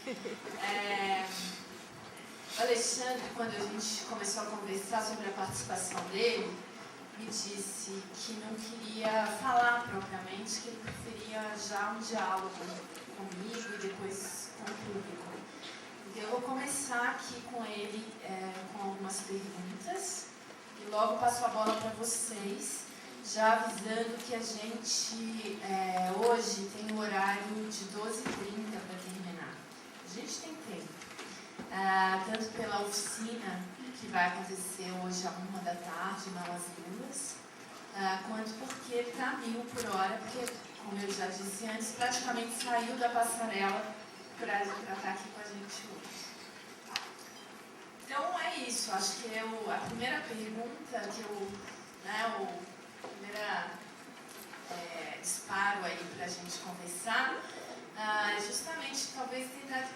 O Alexandre, quando a gente começou a conversar sobre a participação dele, me disse que não queria falar propriamente, que ele preferia já um diálogo comigo e depois com o público. Então eu vou começar aqui com ele com algumas perguntas e logo passo a bola para vocês, já avisando que a gente hoje tem um horário de 12h30 para terminar. A gente tem tempo. Tanto pela oficina que vai acontecer hoje à 1h na Las Lulas, quanto porque ele está 1000 por hora, porque, como eu já disse antes, praticamente saiu da passarela para estar aqui com a gente hoje. Então é isso, acho que a primeira pergunta que o primeiro disparo aí para a gente conversar é justamente talvez tentar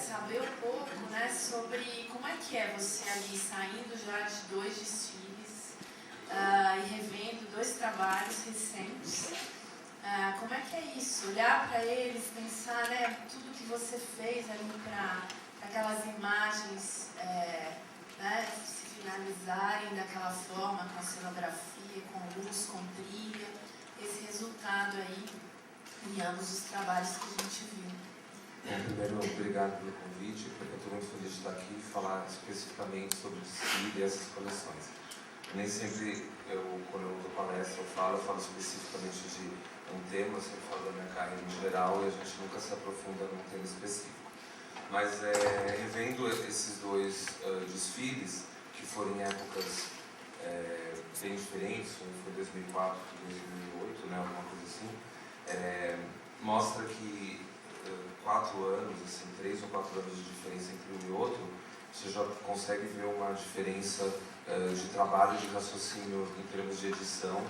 saber um pouco, né, sobre como é que é você ali saindo já de 2 desfiles e revendo 2 trabalhos recentes. Como é que é isso? Olhar para eles, pensar, né, tudo que você fez ali para aquelas imagens né, se finalizarem daquela forma, com a cenografia, com luz, com trilha, esse resultado aí em ambos os trabalhos que a gente viu. Primeiro, obrigado pelo convite, porque eu estou muito feliz de estar aqui e falar especificamente sobre o desfile e essas coleções. Nem sempre, quando eu dou palestra, eu falo especificamente de um tema, eu sempre falo da minha carreira em geral e a gente nunca se aprofunda num tema específico. Mas, revendo esses 2 desfiles, que foram em épocas bem diferentes, um foi 2004 e 2008, né, alguma coisa assim, mostra que 4 anos, assim, 3 ou 4 anos de diferença entre um e outro, você já consegue ver uma diferença de trabalho, de raciocínio em termos de edição,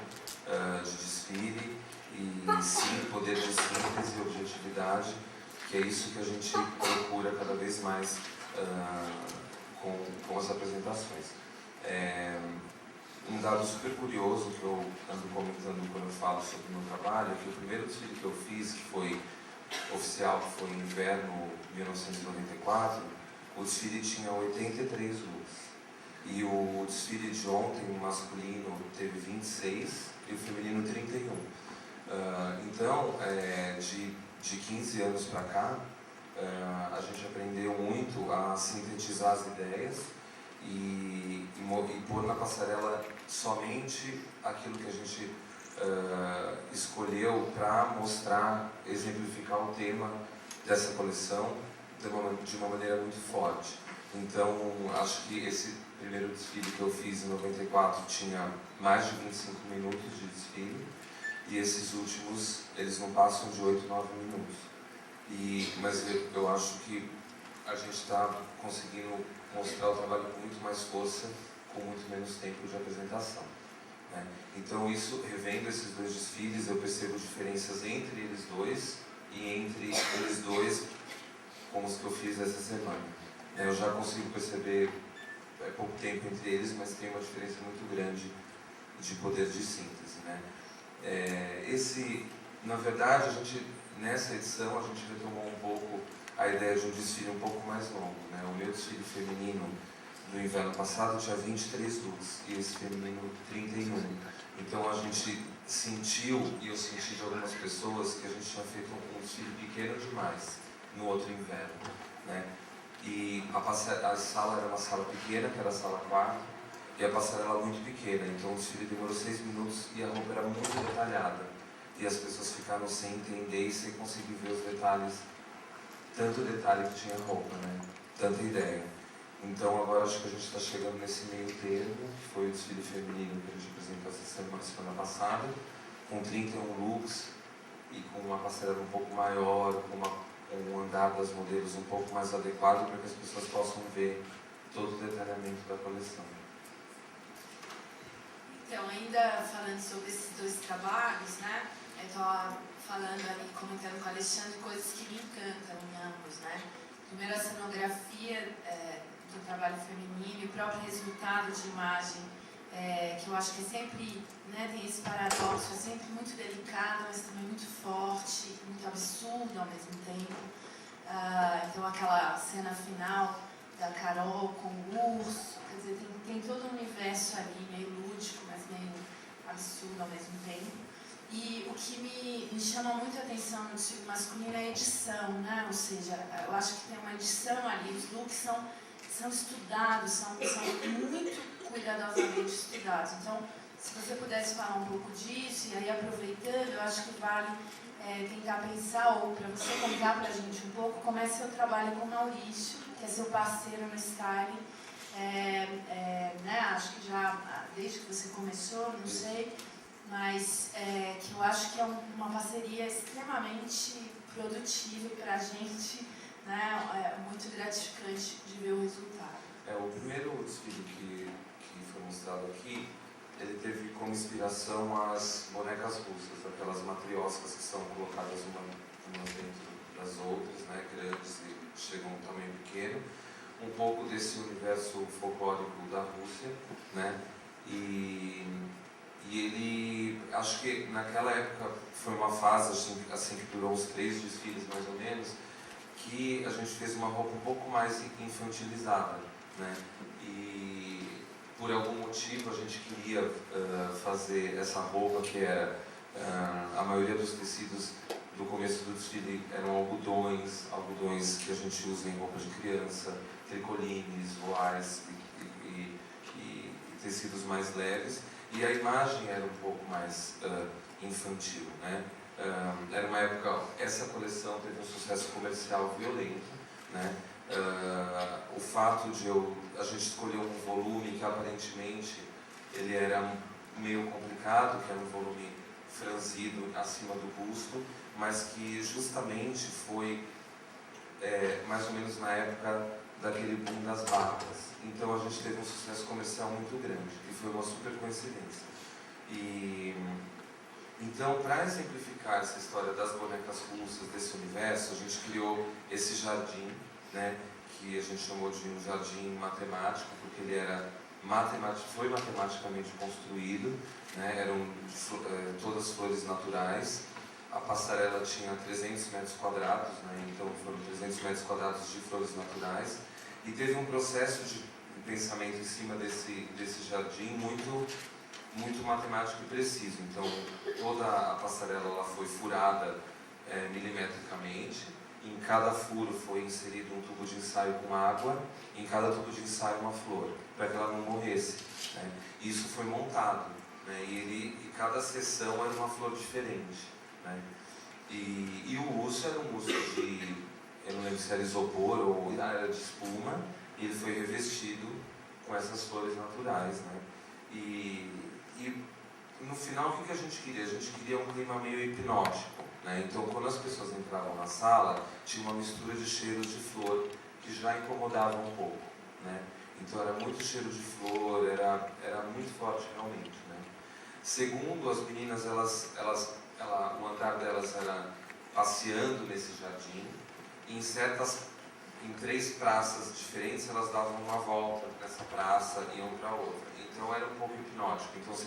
de desfile e sim poder de síntese e objetividade, que é isso que a gente procura cada vez mais com as apresentações. Um dado super curioso que eu ando comentando quando eu falo sobre o meu trabalho é que o primeiro desfile que eu fiz, que foi oficial, que foi em inverno 1994, o desfile tinha 83 looks. E o desfile de ontem, o masculino, teve 26 e o feminino 31. Então, de 15 anos para cá, a gente aprendeu muito a sintetizar as ideias e pôr na passarela somente aquilo que a gente escolheu para mostrar, exemplificar o tema dessa coleção de uma maneira muito forte. Então, acho que esse primeiro desfile que eu fiz em 94 tinha mais de 25 minutos de desfile e esses últimos, eles não passam de 8, 9 minutos. Mas eu acho que a gente está conseguindo mostrar o trabalho com muito mais força, com muito menos tempo de apresentação. Então, revendo esses 2 desfiles, eu percebo diferenças entre eles dois e entre eles dois como os que eu fiz essa semana. Eu já consigo perceber pouco tempo entre eles, mas tem uma diferença muito grande de poder de síntese. Na verdade, nessa edição, a gente retomou um pouco a ideia de um desfile um pouco mais longo. O meu desfile feminino do inverno passado tinha 23 looks e esse feminino 31. Então a gente sentiu, e eu senti de algumas pessoas, que a gente tinha feito um desfile pequeno demais no outro inverno. E a sala era uma sala pequena, que era a sala 4, e a passarela muito pequena. Então o desfile demorou 6 minutos e a roupa era muito detalhada. E as pessoas ficaram sem entender e sem conseguir ver os detalhes, tanto detalhe que tinha roupa, tanta ideia. Então agora acho que a gente está chegando nesse meio termo, que foi o desfile feminino que a gente apresentou essa semana passada, com 31 looks e com uma passarela um pouco maior, com um andar das modelos um pouco mais adequado para que as pessoas possam ver todo o detalhamento da coleção. Então, ainda falando sobre esses 2 trabalhos, eu estou falando ali, comentando com o Alexandre, coisas que me encantam em ambos, Primeiro, a cenografia do trabalho feminino e o próprio resultado de imagem, que eu acho que é sempre, tem esse paradoxo, é sempre muito delicado, mas também muito forte, muito absurdo ao mesmo tempo. Então aquela cena final da Carol com o urso, quer dizer, tem todo um universo ali, meio lúdico, mas meio absurdo ao mesmo tempo. E o que me chama muito a atenção no desfile masculino é a edição, né? Ou seja, eu acho que tem uma edição ali, os looks são estudados, são muito cuidadosamente estudados. Então, se você pudesse falar um pouco disso, e aí aproveitando, eu acho que vale tentar pensar, ou para você contar para a gente um pouco, como é seu trabalho com o Maurício, que é seu parceiro no styling. Né? Acho que já desde que você começou, não sei, mas que eu acho que é uma parceria extremamente produtiva para a gente, né? Muito gratificante de ver o resultado. O primeiro desfile que foi mostrado aqui, ele teve como inspiração as bonecas russas, aquelas matrioscas que são colocadas umas dentro das outras, né? Grandes e chegam a um tamanho pequeno, um pouco desse universo folclórico da Rússia, né? E ele, acho que naquela época foi uma fase assim que durou uns 3 desfiles mais ou menos, que a gente fez uma roupa um pouco mais infantilizada, né? E por algum motivo a gente queria fazer essa roupa que era, a maioria dos tecidos do começo do desfile eram algodões que a gente usa em roupas de criança, tricolines, voais e tecidos mais leves. E a imagem era um pouco mais infantil, né? Era uma época, essa coleção teve um sucesso comercial violento, né? O fato de a gente escolher um volume que aparentemente ele era meio complicado, que era um volume franzido acima do busto, mas que justamente foi mais ou menos na época daquele boom das barcas. Então a gente teve um sucesso comercial muito grande, e foi uma super coincidência. Então, para exemplificar essa história das bonecas russas, desse universo, a gente criou esse jardim, né, que a gente chamou de um jardim matemático, porque ele foi matematicamente construído, né, eram todas flores naturais. A passarela tinha 300 metros quadrados, né, então foram 300 metros quadrados de flores naturais. E teve um processo de pensamento em cima desse jardim muito matemático e preciso. Então, toda a passarela ela foi furada milimetricamente. Em cada furo foi inserido um tubo de ensaio com água, em cada tubo de ensaio uma flor, para que ela não morresse, né? Isso foi montado, né? E cada seção era uma flor diferente, né? E o urso era um urso eu não lembro se era isopor ou era de espuma, e ele foi revestido com essas flores naturais, né? E no final, o que a gente queria? A gente queria um clima meio hipnótico, né? Então, quando as pessoas entravam na sala, tinha uma mistura de cheiros de flor que já incomodava um pouco, né? Então, era muito cheiro de flor, era muito forte realmente, né? Segundo, as meninas, o andar delas era passeando nesse jardim, e em 3 praças diferentes, elas davam uma volta nessa praça e iam para outra. Então era um pouco hipnótico. Então você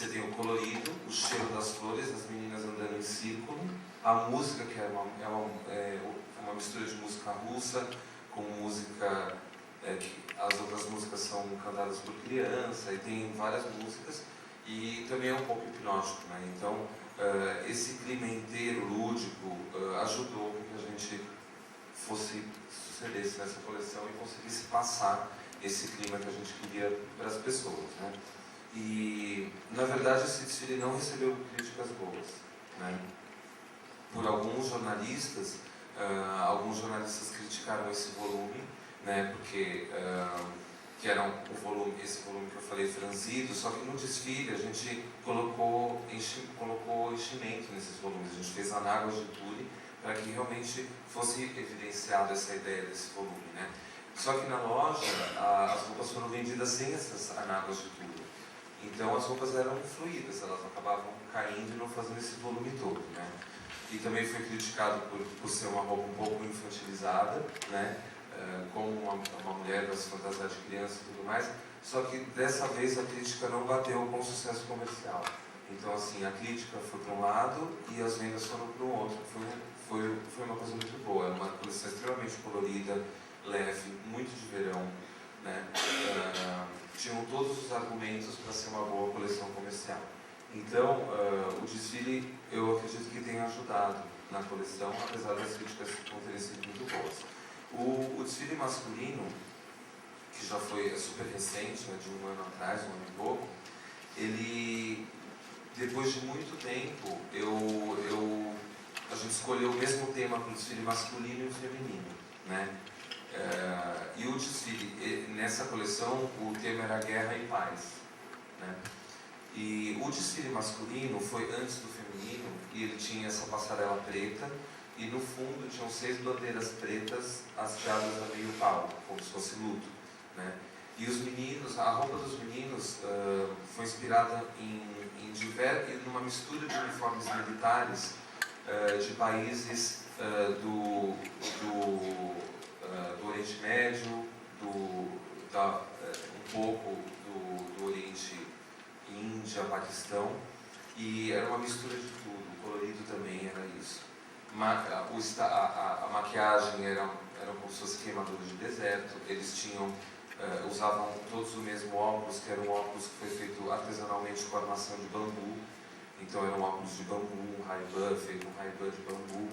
tem o colorido, o cheiro das flores, as meninas andando em círculo, a música, que é uma mistura de música russa com música, as outras músicas são cantadas por criança, e tem várias músicas, e também é um pouco hipnótico, né? Então esse clima inteiro, lúdico, ajudou que a gente sucedesse nessa coleção e conseguisse passar esse clima que a gente queria para as pessoas, né? E, na verdade, esse desfile não recebeu críticas boas, né? Por alguns jornalistas criticaram esse volume, né? Porque que era esse volume que eu falei franzido, só que no desfile a gente colocou enchimento nesses volumes, a gente fez anáguas de tule para que realmente fosse evidenciada essa ideia desse volume, né? Só que na loja as roupas foram vendidas sem essas anáguas de tule, então as roupas eram fluídas, elas acabavam caindo e não fazendo esse volume todo, né? E também foi criticado por ser uma roupa um pouco infantilizada, né? Como uma mulher vai se fantasiar de criança e tudo mais, só que dessa vez a crítica não bateu com o sucesso comercial. Então, assim, a crítica foi para um lado e as vendas foram para o outro. foi uma coisa muito boa. Era uma coleção extremamente colorida, leve, muito de verão, né? Tinham todos os argumentos para ser uma boa coleção comercial. Então, o desfile, eu acredito que tenha ajudado na coleção, apesar das críticas não terem sido muito boas. O desfile masculino, que já foi super recente, né, de um ano atrás, um ano e pouco, ele, depois de muito tempo, a gente escolheu o mesmo tema para o desfile masculino e o feminino, né? E o desfile, nessa coleção, o tema era Guerra e Paz, né? E o desfile masculino foi antes do feminino, e ele tinha essa passarela preta, e no fundo tinham 6 bandeiras pretas hasteadas a meio pau, como se fosse luto, né? E os meninos, a roupa dos meninos foi inspirada numa mistura de uniformes militares de países do Oriente Médio, um pouco do Oriente Índia, Paquistão, e era uma mistura de tudo, o colorido também era isso. A maquiagem era como se fosse queimadura de deserto, eles usavam todos o mesmo óculos, que era um óculos que foi feito artesanalmente com armação de bambu, então era um óculos de bambu, um Ray-Ban, feito um Ray-Ban de bambu.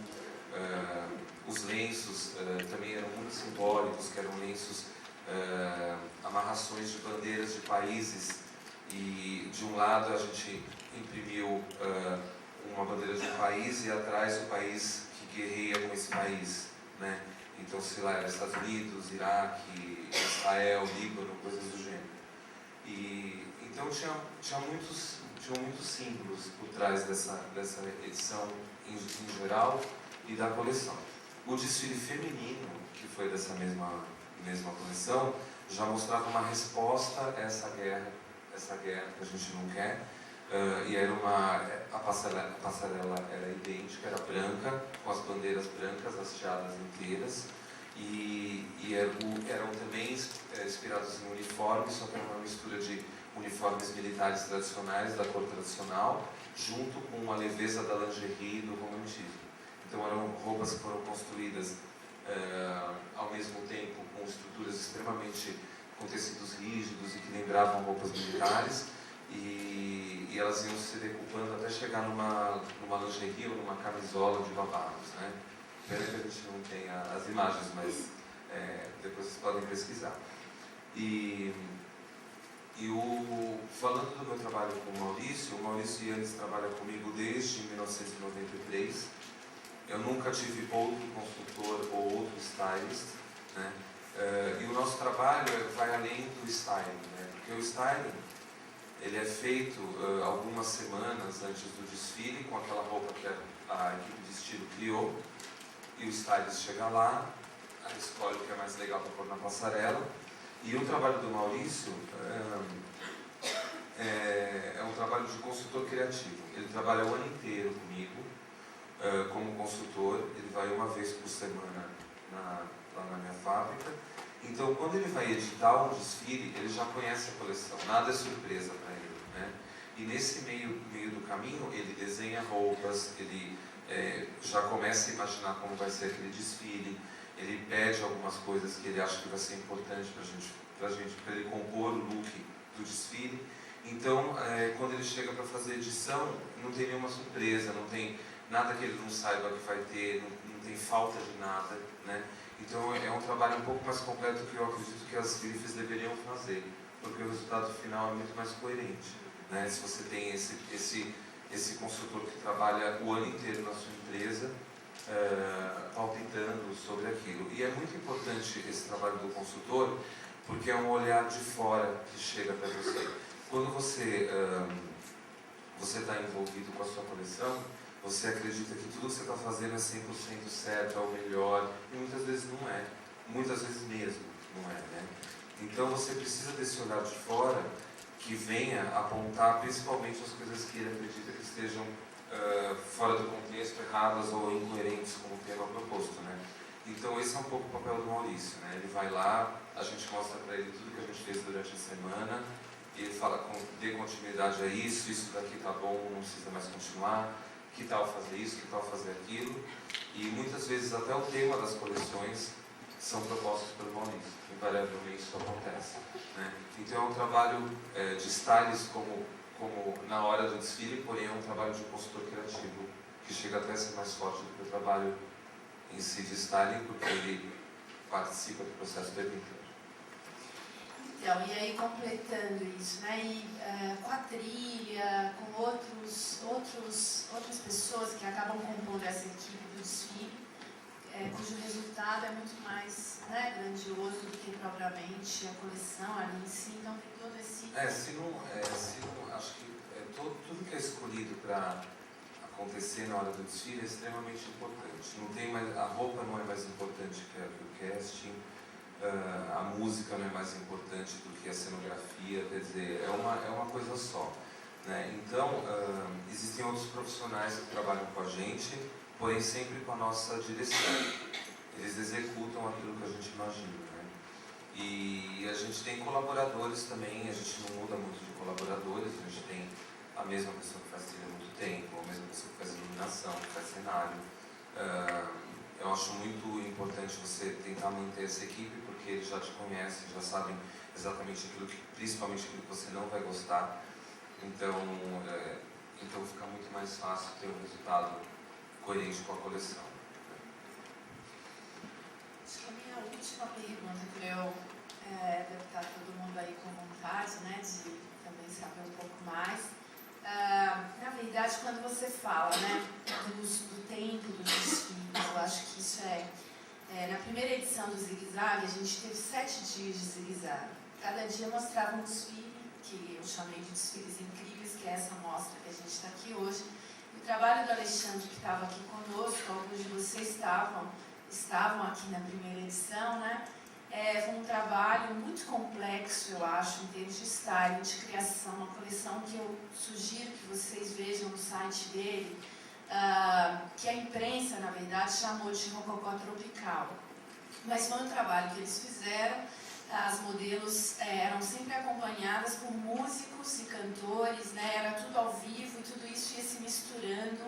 Os lenços também eram muito simbólicos, que eram lenços, amarrações de bandeiras de países, e de um lado a gente imprimiu uma bandeira de um país e atrás o país que guerreia com esse país, né? Então, sei lá, era Estados Unidos, Iraque, Israel, Líbano, coisas do gênero. E então tinha muitos símbolos por trás dessa edição em geral e da coleção. O desfile feminino, que foi dessa mesma coleção, já mostrava uma resposta a essa guerra que a gente não quer. E a passarela era idêntica, era branca, com as bandeiras brancas hasteadas inteiras, e eram também inspirados em uniformes, só que era uma mistura de uniformes militares tradicionais, da cor tradicional, junto com a leveza da lingerie e do romantismo. Então eram roupas que foram construídas ao mesmo tempo com estruturas extremamente com tecidos rígidos e que lembravam roupas militares, e elas iam se decupando até chegar numa lingerie ou numa camisola de babados, né? Pena que a gente não tem as imagens, mas depois vocês podem pesquisar. Falando do meu trabalho com o Maurício Yannis trabalha comigo desde 1993. Eu nunca tive outro consultor ou outro stylist, né? E o nosso trabalho vai além do styling, né? Porque o styling ele é feito algumas semanas antes do desfile, com aquela roupa que a equipe de estilo criou, e o stylist chega lá, escolhe o que é mais legal para pôr na passarela. E o trabalho do Maurício é um trabalho de consultor criativo. Ele trabalha o ano inteiro comigo como consultor, ele vai uma vez por semana lá na minha fábrica. Então, quando ele vai editar um desfile, ele já conhece a coleção, nada é surpresa para ele, né? E nesse meio do caminho, ele desenha roupas, ele já começa a imaginar como vai ser aquele desfile, ele pede algumas coisas que ele acha que vai ser importante para ele compor o look do desfile. Então, quando ele chega para fazer edição, não tem nenhuma surpresa, não tem nada que ele não saiba que vai ter, não tem falta de nada, né? Então é um trabalho um pouco mais completo que eu acredito que as grifes deveriam fazer, porque o resultado final é muito mais coerente, né? Se você tem esse consultor que trabalha o ano inteiro na sua empresa, palpitando sobre aquilo. E é muito importante esse trabalho do consultor, porque é um olhar de fora que chega para você. Quando você está envolvido com a sua coleção, você acredita que tudo que você está fazendo é 100% certo, é o melhor, e muitas vezes não é. Muitas vezes mesmo não é, né? Então você precisa desse olhar de fora que venha apontar principalmente as coisas que ele acredita que estejam fora do contexto, erradas ou incoerentes com o tema proposto, né? Então esse é um pouco o papel do Maurício, né? Ele vai lá, a gente mostra para ele tudo que a gente fez durante a semana, e ele fala, dê continuidade a isso daqui tá bom, não precisa mais continuar, que tal fazer isso, que tal fazer aquilo. E muitas vezes até o tema das coleções são propostos pelo Maurício, invariavelmente isso acontece, né? Então é um trabalho de stylist como na hora do desfile, porém é um trabalho de consultor criativo, que chega até a ser mais forte do que o trabalho em si de styling, porque ele participa do processo do evento inteiro. Então, e aí completando isso, né? E com a trilha, com outras pessoas que acabam compondo essa equipe do desfile, cujo resultado é muito mais, né, grandioso do que propriamente a coleção ali em si. Então tem todo esse... acho que tudo que é escolhido para acontecer na hora do desfile é extremamente importante. Não tem mais, a roupa não é mais importante que o casting, a música não é mais importante do que a cenografia, quer dizer, é uma coisa só, né? Então, existem outros profissionais que trabalham com a gente, porém sempre com a nossa direção. Eles executam aquilo que a gente imagina, né? E a gente tem colaboradores também, a gente não muda muito de colaboradores, a gente tem a mesma pessoa que faz trilha há muito tempo, a mesma pessoa que faz iluminação, que faz cenário. Eu acho muito importante você tentar manter essa equipe, porque eles já te conhecem, já sabem exatamente principalmente aquilo que você não vai gostar. Então fica muito mais fácil ter um resultado coerente com a coleção. Acho que a minha última pergunta, que deve estar todo mundo aí com vontade, né, de também saber um pouco mais. Na verdade, quando você fala, né, do tempo dos desfiles, eu acho que isso na primeira edição do Zigue Zague, a gente teve 7 dias de Zigue Zague. Cada dia mostrava um desfile, que eu chamei de desfiles incríveis, que é essa mostra que a gente está aqui hoje. E o trabalho do Alexandre, que estava aqui conosco, alguns de vocês estavam aqui na primeira edição, né? Foi um trabalho muito complexo, eu acho, em termos de styling, de criação, uma coleção que eu sugiro que vocês vejam no site dele, que a imprensa, na verdade, chamou de rococó tropical. Mas foi um trabalho que eles fizeram, as modelos eram sempre acompanhadas por músicos e cantores, né? Era tudo ao vivo e tudo isso ia se misturando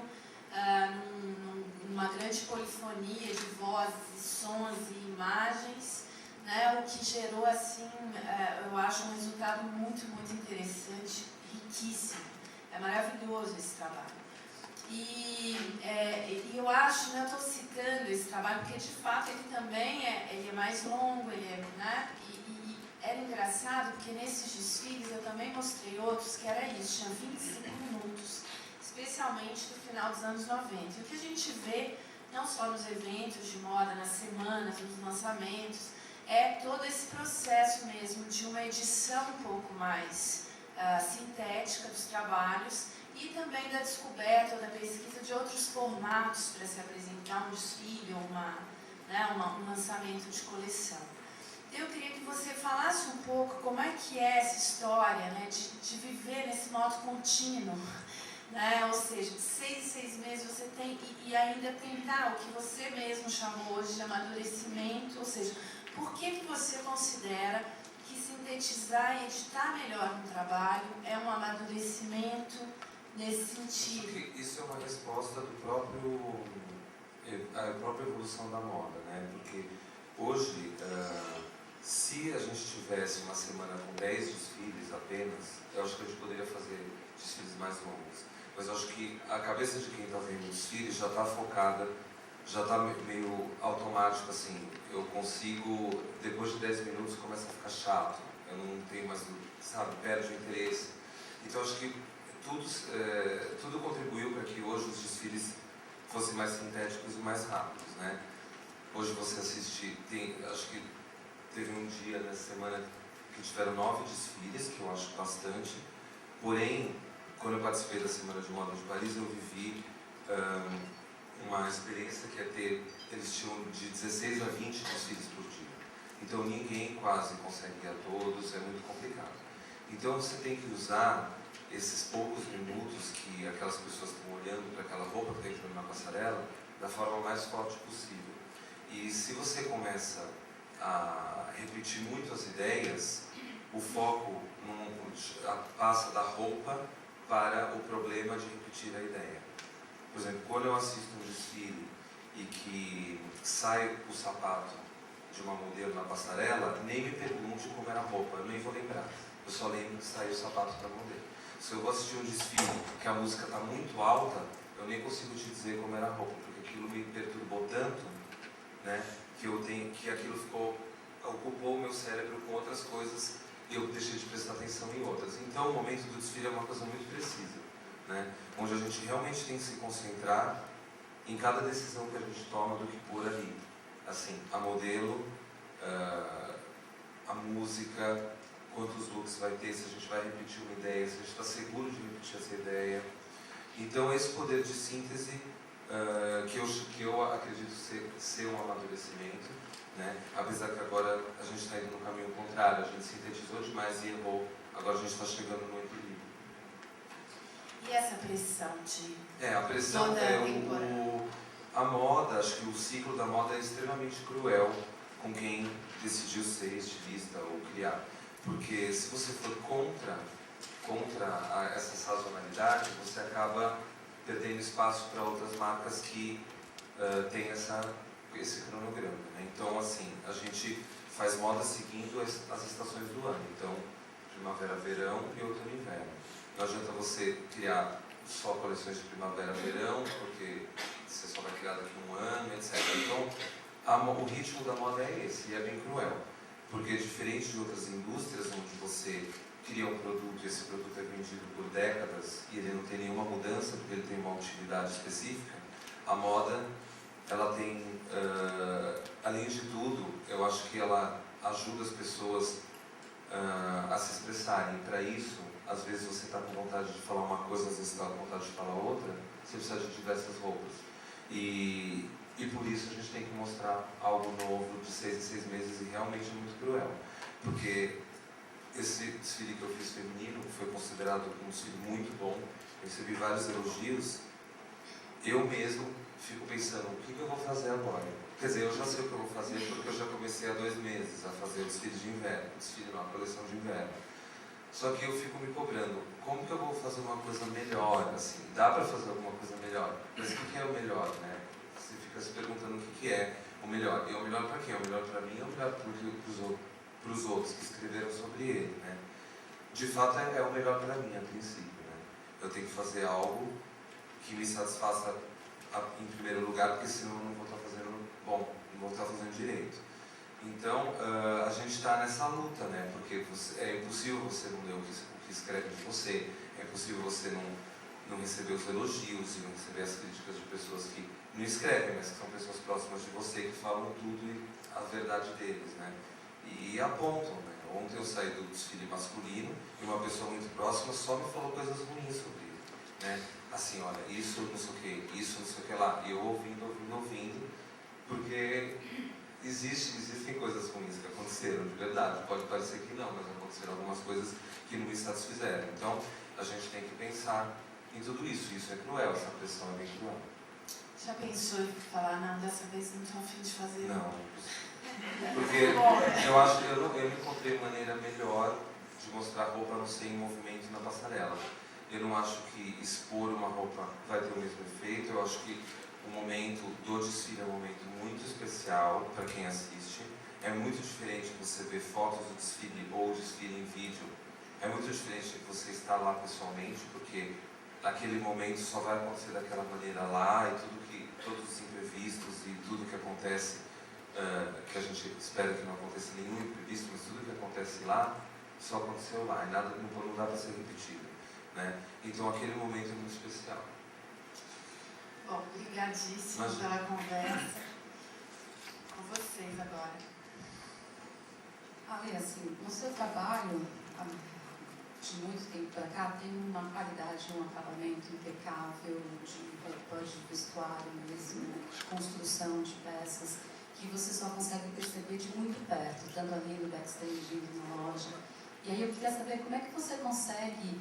numa grande polifonia de vozes, sons e imagens, né, o que gerou, assim, eu acho um resultado muito, muito interessante, riquíssimo. É maravilhoso esse trabalho. E eu acho, né, eu estou citando esse trabalho porque, de fato, ele também ele é mais longo, né, e era engraçado porque nesses desfiles eu também mostrei outros que era isso, tinha 25 minutos, especialmente no final dos anos 90. E o que a gente vê, não só nos eventos de moda, nas semanas, nos lançamentos, é todo esse processo mesmo de uma edição um pouco mais sintética dos trabalhos e também da descoberta ou da pesquisa de outros formatos para se apresentar um desfile ou um lançamento de coleção. Eu queria que você falasse um pouco como é que é essa história, né, de viver nesse modo contínuo, né, ou seja, de 6 em 6 meses você tem e ainda tentar o que você mesmo chamou hoje de amadurecimento, ou seja, por que você considera que sintetizar e editar melhor um trabalho é um amadurecimento nesse sentido? Acho que isso é uma resposta a própria evolução da moda, né? Porque hoje, se a gente tivesse uma semana com 10 desfiles apenas, eu acho que a gente poderia fazer desfiles mais longos. Mas eu acho que a cabeça de quem está vendo o desfile já está focada, já está meio automático, assim, eu consigo, depois de 10 minutos começa a ficar chato, eu não tenho mais, sabe, perde o interesse. Então acho que tudo contribuiu para que hoje os desfiles fossem mais sintéticos e mais rápidos, né? Hoje você assiste, acho que teve um dia nessa semana que tiveram 9 desfiles, que eu acho bastante, porém, quando eu participei da Semana de Moda de Paris, eu vivi uma experiência que eles tinham de 16 a 20 desfiles por dia. Então ninguém quase consegue ir a todos, é muito complicado. Então você tem que usar esses poucos minutos que aquelas pessoas estão olhando para aquela roupa que está entrando na passarela da forma mais forte possível. E se você começa a repetir muito as ideias, o foco passa da roupa para o problema de repetir a ideia. Por exemplo, quando eu assisto um desfile e que sai o sapato de uma modelo na passarela, nem me pergunte como era a roupa, eu nem vou lembrar. Eu só lembro que saiu o sapato da modelo. Se eu vou assistir um desfile que a música está muito alta, eu nem consigo te dizer como era a roupa, porque aquilo me perturbou tanto, né, que aquilo ocupou o meu cérebro com outras coisas e eu deixei de prestar atenção em outras. Então o momento do desfile é uma coisa muito precisa, né, onde a gente realmente tem que se concentrar em cada decisão que a gente toma do que pôr ali. Assim, a modelo, a música, quantos looks vai ter, se a gente vai repetir uma ideia, se a gente está seguro de repetir essa ideia. Então esse poder de síntese que eu acredito ser um amadurecimento, né? Apesar que agora a gente está indo no caminho contrário, a gente sintetizou demais e errou, agora a gente está chegando no equilíbrio. E essa pressão de... A pressão a moda, acho que o ciclo da moda é extremamente cruel com quem decidiu ser estilista ou criar. Porque se você for contra essa sazonalidade, você acaba perdendo espaço para outras marcas que têm esse cronograma, né? Então, assim, a gente faz moda seguindo as estações do ano. Então, primavera, verão e outono e inverno. Não adianta você criar só coleções de primavera, verão, porque você só vai criar daqui a um ano, etc. Então, o ritmo da moda é esse, e é bem cruel. Porque diferente de outras indústrias, onde você cria um produto e esse produto é vendido por décadas e ele não tem nenhuma mudança, porque ele tem uma utilidade específica, a moda, ela tem, além de tudo, eu acho que ela ajuda as pessoas a se expressarem. Para isso, às vezes você está com vontade de falar uma coisa, às vezes está com vontade de falar outra, você precisa de diversas roupas. E por isso a gente tem que mostrar algo novo de 6 em 6 meses e realmente é muito cruel. Porque esse desfile que eu fiz feminino foi considerado um desfile muito bom, eu recebi vários elogios. Eu mesmo fico pensando, o que eu vou fazer agora? Quer dizer, eu já sei o que eu vou fazer porque eu já comecei há 2 meses a fazer o desfile de inverno, a coleção de inverno. Só que eu fico me cobrando, como que eu vou fazer uma coisa melhor, assim? Dá para fazer alguma coisa melhor, mas o que é o melhor, né? Você fica se perguntando o que é o melhor. E o melhor para quem? O melhor para mim ou o melhor para os outros que escreveram sobre ele, né? De fato é o melhor para mim, a princípio, né? Eu tenho que fazer algo que me satisfaça em primeiro lugar, porque senão eu não vou estar fazendo bom, não vou estar fazendo direito. Então, a gente está nessa luta, né? Porque é impossível você não ler o que escreve de você, é impossível você não receber os elogios e não receber as críticas de pessoas que não escrevem, mas que são pessoas próximas de você, que falam tudo e a verdade deles, né? E apontam, né? Ontem eu saí do desfile masculino e uma pessoa muito próxima só me falou coisas ruins sobre ele, né? Assim, olha, isso não sei o que, isso não sei o que lá. E eu ouvindo, porque existem coisas ruins que aconteceram, de verdade. Pode parecer que não, mas aconteceram algumas coisas que não me satisfizeram. Então, a gente tem que pensar em tudo isso. Isso é cruel, essa pressão é bem cruel. Já pensou em falar, não, dessa vez não estou a fim de fazer? Não. Porque eu acho que eu encontrei maneira melhor de mostrar roupa a não ser em movimento na passarela. Eu não acho que expor uma roupa vai ter o mesmo efeito. Eu acho que o momento do desfile é um momento muito especial para quem assiste. É muito diferente você ver fotos do desfile ou o desfile em vídeo. É muito diferente você estar lá pessoalmente, porque aquele momento só vai acontecer daquela maneira lá e todos os imprevistos e tudo que acontece, que a gente espera que não aconteça nenhum imprevisto, mas tudo que acontece lá só aconteceu lá e nada não dá para ser repetido, né? Então aquele momento é muito especial. Bom, obrigadíssimo pela conversa. Com vocês agora. Ale, assim, o seu trabalho, de muito tempo para cá, tem uma qualidade, um acabamento impecável de roupa, de vestuário mesmo, de construção de peças, que você só consegue perceber de muito perto, tanto ali no backstage, na loja. E aí eu queria saber como é que você consegue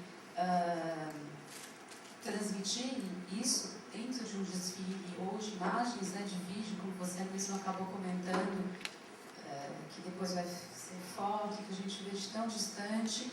transmitir isso dentro de um desfile ou de imagens, né, de vídeo, como você mesmo acabou comentando, que depois vai ser foto, que a gente vê de tão distante,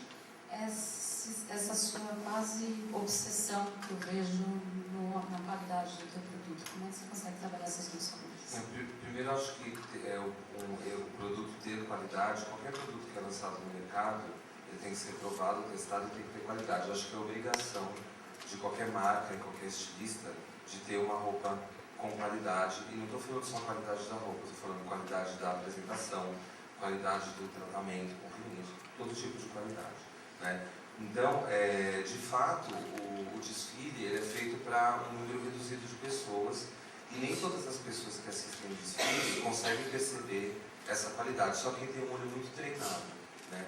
essa sua quase obsessão que eu vejo no na qualidade do teu produto? Como é que você consegue trabalhar essas duas coisas? Primeiro, acho que o produto ter qualidade, qualquer produto que é lançado no mercado, ele tem que ser provado, testado e tem que ter qualidade. Eu acho que é obrigação de qualquer marca e qualquer estilista de ter uma roupa com qualidade. E não estou falando só qualidade da roupa, estou falando qualidade da apresentação, qualidade do tratamento, comprimento, todo tipo de qualidade, né? Então, de fato, o desfile ele é feito para um número reduzido de pessoas e nem todas as pessoas que assistem o desfile conseguem perceber essa qualidade, só quem tem um olho muito treinado, né?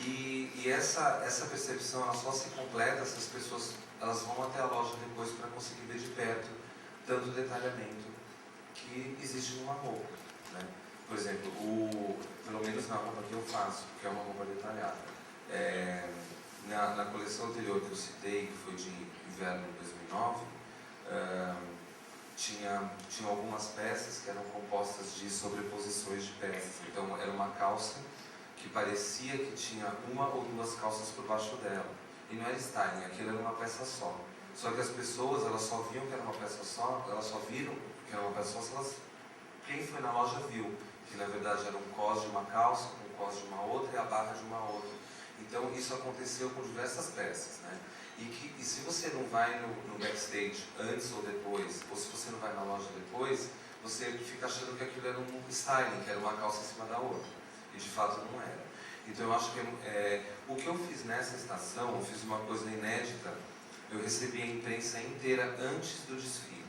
E essa percepção ela só se completa se as pessoas elas vão até a loja depois para conseguir ver de perto tanto detalhamento que existe numa roupa, né? Por exemplo, pelo menos na roupa que eu faço, que é uma roupa detalhada, na coleção anterior que eu citei, que foi de inverno de 2009, tinha algumas peças que eram compostas de sobreposições de peças. Então, era uma calça que parecia que tinha uma ou duas calças por baixo dela. E não era styling, aquilo era uma peça só. Só que as pessoas, elas só viam que era uma peça só, elas só viram que era uma peça só se quem foi na loja viu que na verdade era um cos de uma calça, um cos de uma outra e a barra de uma outra. Então isso aconteceu com diversas peças, né? E se você não vai no backstage antes ou depois, ou se você não vai na loja depois, você fica achando que aquilo era um styling, que era uma calça em cima da outra. E de fato não era. Então eu acho que o que eu fiz nessa estação, eu fiz uma coisa inédita, eu recebi a imprensa inteira antes do desfile,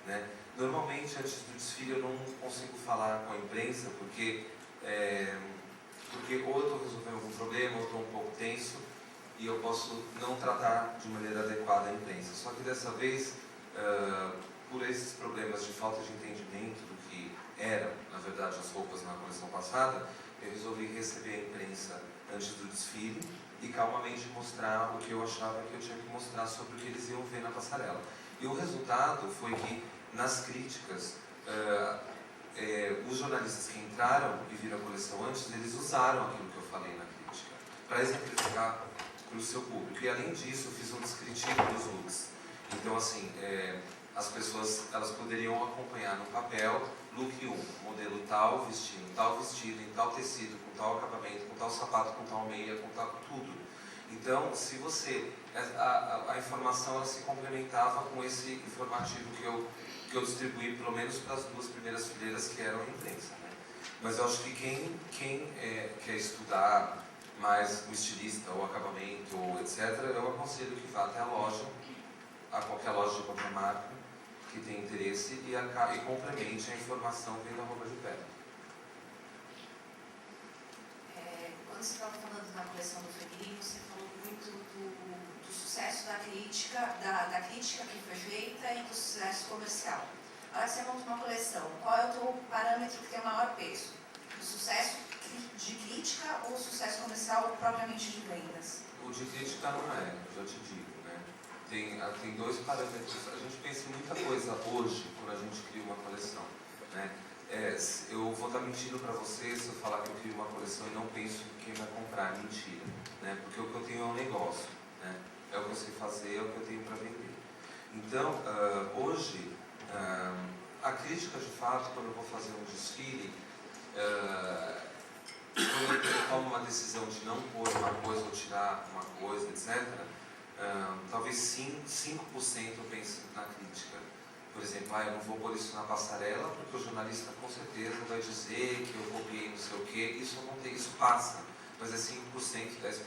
né? Normalmente antes do desfile eu não consigo falar com a imprensa porque ou eu estou resolvendo algum problema, ou estou um pouco tenso e eu posso não tratar de maneira adequada a imprensa. Só que dessa vez, por esses problemas de falta de entendimento do que eram, na verdade, as roupas na coleção passada, eu resolvi receber a imprensa antes do desfile e calmamente mostrar o que eu achava que eu tinha que mostrar sobre o que eles iam ver na passarela. E o resultado foi que, nas críticas, os jornalistas que entraram e viram a coleção antes, eles usaram aquilo que eu falei na crítica, para exemplificar para o seu público. E além disso, eu fiz um descritivo dos looks. Então, assim, as pessoas elas poderiam acompanhar no papel, look 1, modelo tal, vestindo tal vestido, em tal tecido, com tal acabamento, com tal sapato, com tal meia, com tal tudo. Então, se você... A informação ela se complementava com esse informativo que eu distribuí, pelo menos para as duas primeiras fileiras que eram a imprensa, né? Mas eu acho que quem quer estudar mais o estilista, o acabamento, etc., eu aconselho que vá até a loja, a qualquer loja de qualquer marca, que tem interesse e complemente a informação vendo a roupa de perto. Quando você estava falando da coleção do feminino, você falou muito do sucesso da crítica, da crítica que foi feita e do sucesso comercial. Agora você monta uma coleção, qual é o teu parâmetro que tem o maior peso? O sucesso de crítica ou o sucesso comercial propriamente de vendas? O de crítica não é, já te digo, né? Tem dois parâmetros. A gente pensa em muita coisa hoje quando a gente cria uma coleção, né? Eu vou estar mentindo para vocês se eu falar que eu crio uma coleção e não penso em quem vai comprar. Mentira, né? Porque o que eu tenho é um negócio, né? É o que eu sei fazer, é o que eu tenho para vender. Então, hoje, a crítica de fato, quando eu vou fazer um desfile, quando eu tomo uma decisão de não pôr uma coisa ou tirar uma coisa, etc., talvez 5% eu penso na crítica. Por exemplo, eu não vou pôr isso na passarela porque o jornalista com certeza vai dizer que eu copiei não sei o quê. Isso passa, mas é 5%, 10%.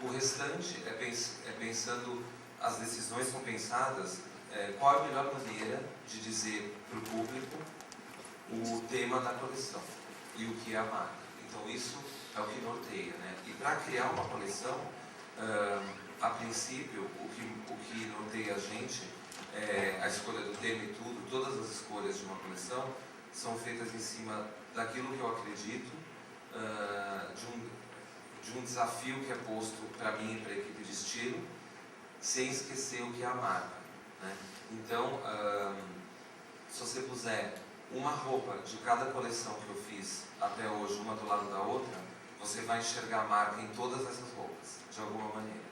O restante é pensando, as decisões são pensadas, qual é a melhor maneira de dizer para o público o tema da coleção e o que é a marca. Então isso é o que norteia, né? E para criar uma coleção, a princípio, o que norteia a gente, a escolha do tema e tudo, todas as escolhas de uma coleção são feitas em cima daquilo que eu acredito, de um desafio que é posto para mim e para a equipe de estilo, sem esquecer o que é a marca, né? Então, se você puser uma roupa de cada coleção que eu fiz até hoje, uma do lado da outra, você vai enxergar a marca em todas essas roupas, de alguma maneira.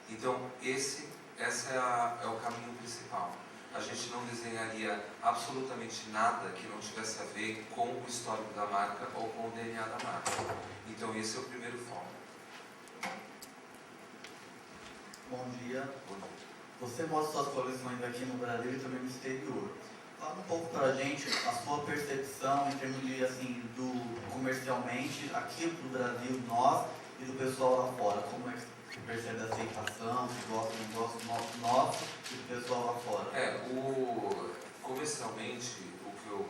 Então, esse esse é o caminho principal. A gente não desenharia absolutamente nada que não tivesse a ver com o histórico da marca ou com o DNA da marca. Então esse é o primeiro foco. Bom dia. Você mostra suas coleções aqui no Brasil e também no exterior. Fala um pouco pra gente a sua percepção em termos de, assim, do comercialmente, aqui do Brasil, nós, e do pessoal lá fora. Como é que você percebe a aceitação, se gosta do negócio nosso e do pessoal lá fora? Comercialmente,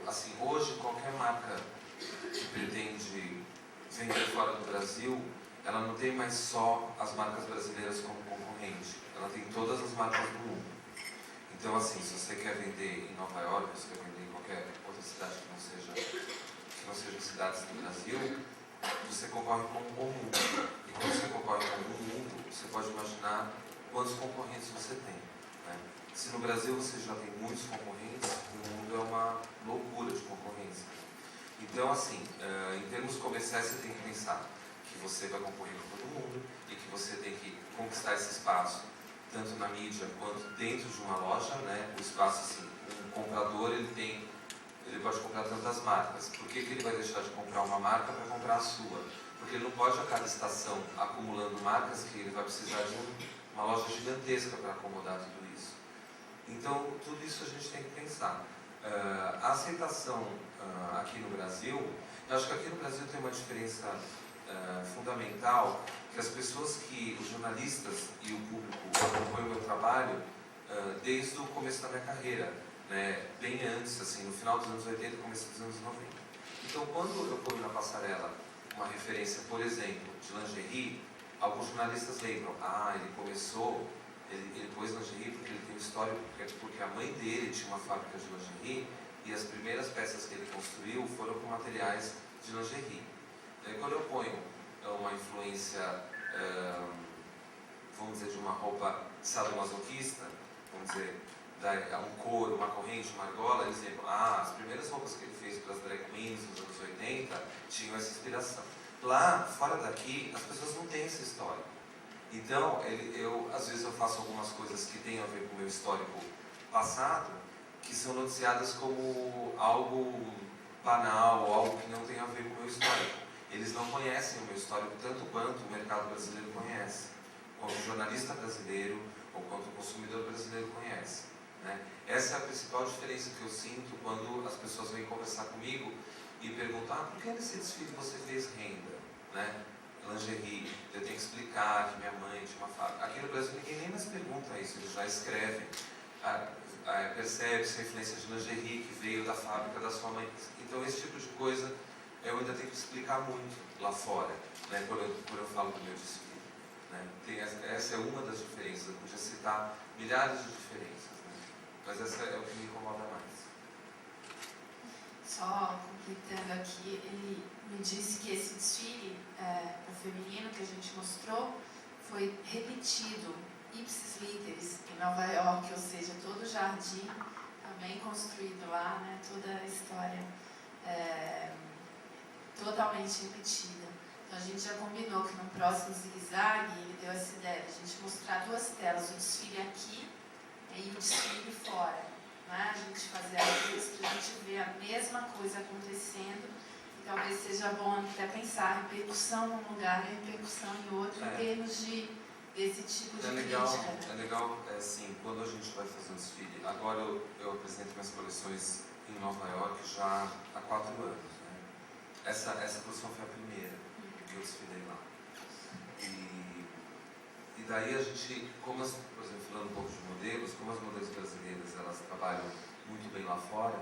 assim, hoje qualquer marca que pretende vender fora do Brasil, ela não tem mais só as marcas brasileiras como concorrente, ela tem todas as marcas do mundo. Então, assim, se você quer vender em Nova York, se você quer vender em qualquer outra cidade que não seja cidades do Brasil, você concorre com o mundo. E quando você concorre com o mundo, você pode imaginar quantos concorrentes você tem, né? Se no Brasil você já tem muitos concorrentes, no mundo é uma loucura de concorrência. Então, assim, em termos comerciais, você tem que pensar que você vai concorrer com todo mundo e que você tem que conquistar esse espaço, tanto na mídia quanto dentro de uma loja, né? O espaço, assim, um comprador, ele pode comprar tantas marcas. Por que ele vai deixar de comprar uma marca para comprar a sua? Porque ele não pode, a cada estação, acumulando marcas, que ele vai precisar de uma loja gigantesca para acomodar tudo isso. Então, tudo isso a gente tem que pensar. A aceitação aqui no Brasil, eu acho que aqui no Brasil tem uma diferença fundamental, que as pessoas os jornalistas e o público acompanham o meu trabalho desde o começo da minha carreira, né? Bem antes, assim, no final dos anos 80 e começo dos anos 90. Então, quando eu ponho na passarela uma referência, por exemplo, de lingerie, alguns jornalistas lembram, ele pôs lingerie porque ele tem história, porque a mãe dele tinha uma fábrica de lingerie e as primeiras peças que ele construiu foram com materiais de lingerie. Quando eu ponho uma influência, vamos dizer, de uma roupa sadomasoquista, vamos dizer, um couro, uma corrente, uma argola, eles lembram, as primeiras roupas que ele fez para as drag queens nos anos 80 tinham essa inspiração. Lá, fora daqui, as pessoas não têm essa história. Então, às vezes eu faço algumas coisas que têm a ver com o meu histórico passado, que são noticiadas como algo banal, ou algo que não tem a ver com o meu histórico. Eles não conhecem o meu histórico tanto quanto o mercado brasileiro conhece, quanto o jornalista brasileiro ou quanto o consumidor brasileiro conhece, né? Essa é a principal diferença que eu sinto quando as pessoas vêm conversar comigo e perguntam, por que nesse desfile você fez renda, né? Lingerie, eu tenho que explicar que minha mãe tinha uma fábrica. Aqui no Brasil ninguém nem mais pergunta isso, eles já escrevem. Percebe-se a influência de lingerie que veio da fábrica da sua mãe. Então esse tipo de coisa eu ainda tenho que explicar muito lá fora, né, quando eu falo do meu desfile, né? Essa é uma das diferenças, eu podia citar milhares de diferenças, né? Mas essa é o que me incomoda mais. Só completando aqui, ele me disse que esse desfile, o feminino que a gente mostrou, foi repetido, ipsis literis, em Nova York, ou seja, todo o jardim também construído lá, né, toda a história totalmente repetida. Então a gente já combinou que no próximo zigue-zague ele deu essa ideia de a gente mostrar duas telas, o desfile aqui e o desfile fora, né? A gente fazer as duas para a gente ver a mesma coisa acontecendo e talvez seja bom até pensar repercussão num lugar e repercussão em outro em termos desse tipo de crítica. É legal, assim, quando a gente vai fazer um desfile, agora eu apresento minhas coleções em Nova York já há 4 anos, né? Essa coleção foi a primeira que eu desfilei lá. E daí a gente, por exemplo, falando um pouco de modelos, como as modelos brasileiras elas trabalham muito bem lá fora,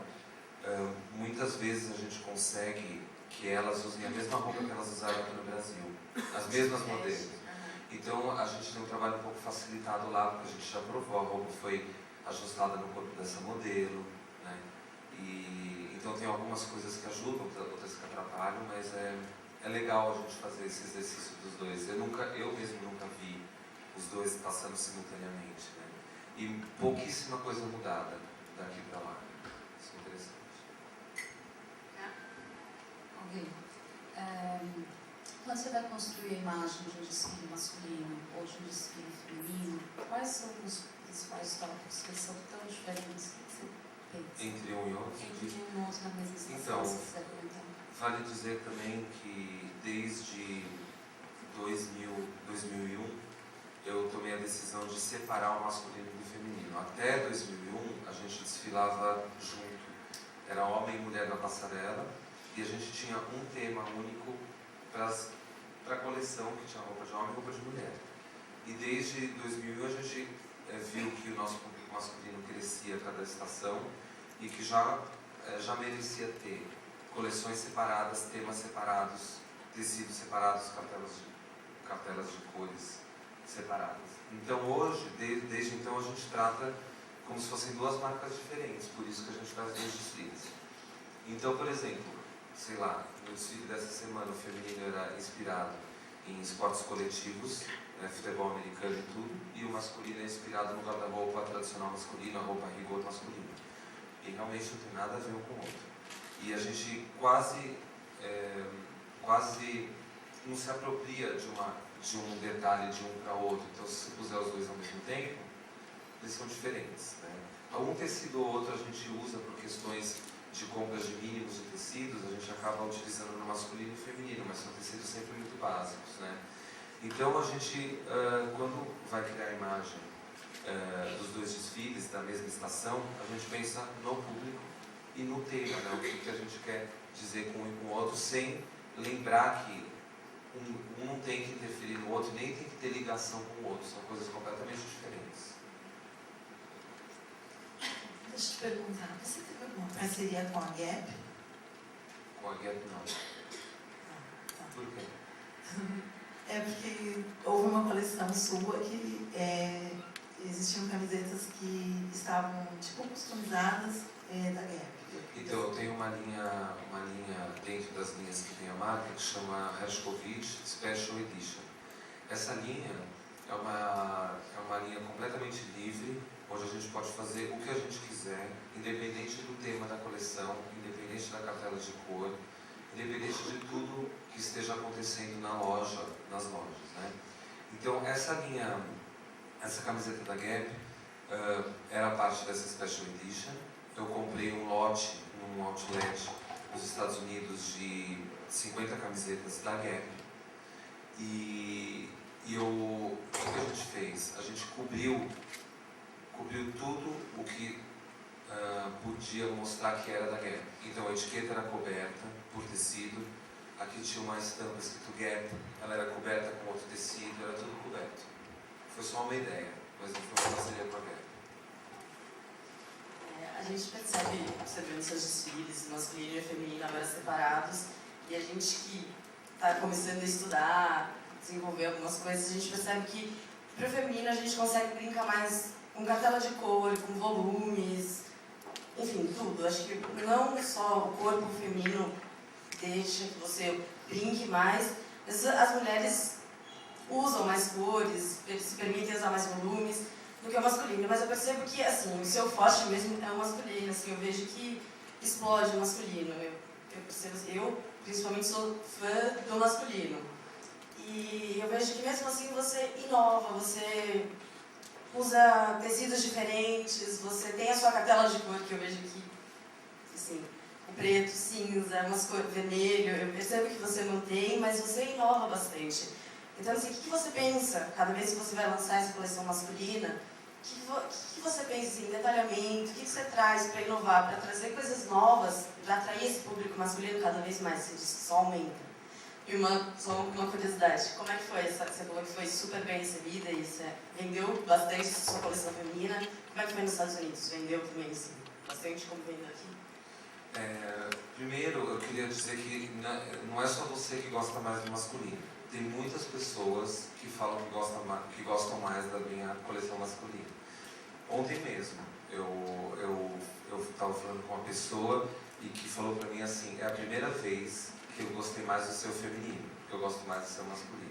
muitas vezes a gente consegue que elas usem a mesma roupa que elas usaram aqui no Brasil, as mesmas modelos. Então a gente tem um trabalho um pouco facilitado lá, porque a gente já provou, a roupa foi ajustada no corpo dessa modelo, né? E então tem algumas coisas que ajudam, outras que atrapalham, mas é legal a gente fazer esse exercício dos dois. Eu mesmo nunca vi os dois passando simultaneamente, né? E pouquíssima coisa mudada daqui para lá. Isso é interessante. Ok. Quando você vai construir a imagem de um desfile masculino ou de um desfile feminino, quais são os principais tópicos que são tão diferentes que você pensa? Entre um e outro? Entre um e outro na mesma estação, Então, se quiser comentar. Vale dizer também que desde 2001 eu tomei a decisão de separar o masculino do feminino. Até 2001 a gente desfilava junto. Era homem e mulher na passarela e a gente tinha um tema único para a coleção, que tinha roupa de homem e roupa de mulher. E desde 2001 a gente viu que o nosso público masculino crescia a cada estação e que já merecia ter coleções separadas, temas separados, tecidos separados, cartelas de cores separadas. Então hoje, desde então, a gente trata como se fossem duas marcas diferentes, por isso que a gente faz dois desfiles. Então, por exemplo, sei lá, no desfile dessa semana o feminino era inspirado em esportes coletivos, futebol americano e tudo, e o masculino é inspirado no guarda-roupa tradicional masculino, a roupa rigor masculino. E realmente não tem nada a ver um com o outro. E a gente quase não se apropria de um detalhe de um para o outro. Então, se você puser os dois ao mesmo tempo, eles são diferentes, né? Um tecido ou outro a gente usa por questões de compras de mínimos de tecidos, a gente acaba utilizando no masculino e feminino, mas são tecidos sempre muito básicos, né? Então, a gente, quando vai criar a imagem dos dois desfiles da mesma estação, a gente pensa no público e no tema, né? O que a gente quer dizer com um e com o outro, sem lembrar que um não tem que interferir no outro, nem tem que ter ligação com o outro, são coisas completamente diferentes. Deixa eu te perguntar, você teve alguma parceria com a Gap? Com a Gap, não. Tá. Por quê? É porque houve uma coleção sua que existiam camisetas que estavam tipo customizadas da Gap. Então, eu tenho uma linha dentro das linhas que tem a marca que chama Hershkovich Special Edition. Essa linha é uma linha completamente livre, onde a gente pode fazer o que a gente quiser, independente do tema da coleção, independente da cartela de cor, independente de tudo que esteja acontecendo nas lojas, né? Então, essa camiseta da Gap era parte dessa Special Edition. Eu comprei um lote num outlet nos Estados Unidos de 50 camisetas da Gap. E o que a gente fez? A gente cobriu tudo o que podia mostrar que era da Gap. Então a etiqueta era coberta por tecido, aqui tinha uma estampa escrito Gap, ela era coberta com outro tecido, era tudo coberto. Foi só uma ideia, mas não foi uma parceria com a Gap. A gente percebe nos seus desfiles, masculino e feminino agora separados, e a gente que está começando a estudar, desenvolver algumas coisas, a gente percebe que para o feminino a gente consegue brincar mais com cartela de cor, com volumes, enfim, tudo. Acho que não só o corpo feminino deixa que você brinque mais, mas as mulheres usam mais cores, se permitem usar mais volumes do que o masculino, mas eu percebo que, assim, o seu forte mesmo é o masculino, assim, eu vejo que explode o masculino, eu principalmente sou fã do masculino, e eu vejo que mesmo assim você inova, você usa tecidos diferentes, você tem a sua cartela de cor, que eu vejo que, assim, o preto, cinza, umas cores vermelho, eu percebo que você não tem, mas você inova bastante. Então, assim, o que você pensa, cada vez que você vai lançar essa coleção masculina, o que você pensa em detalhamento, o que você traz para inovar, para trazer coisas novas, para atrair esse público masculino cada vez mais, você disse que só aumenta. E só uma curiosidade, como é que foi? Você falou que foi super bem recebida e você vendeu bastante a sua coleção feminina. Como é que foi nos Estados Unidos? Vendeu também, assim, bastante como vendeu aqui? Primeiro, eu queria dizer que não é só você que gosta mais do masculino. Tem muitas pessoas que falam que gostam mais da minha coleção masculina. Ontem mesmo, eu estava falando com uma pessoa e que falou para mim assim, é a primeira vez que eu gostei mais do seu feminino, que eu gosto mais do seu masculino.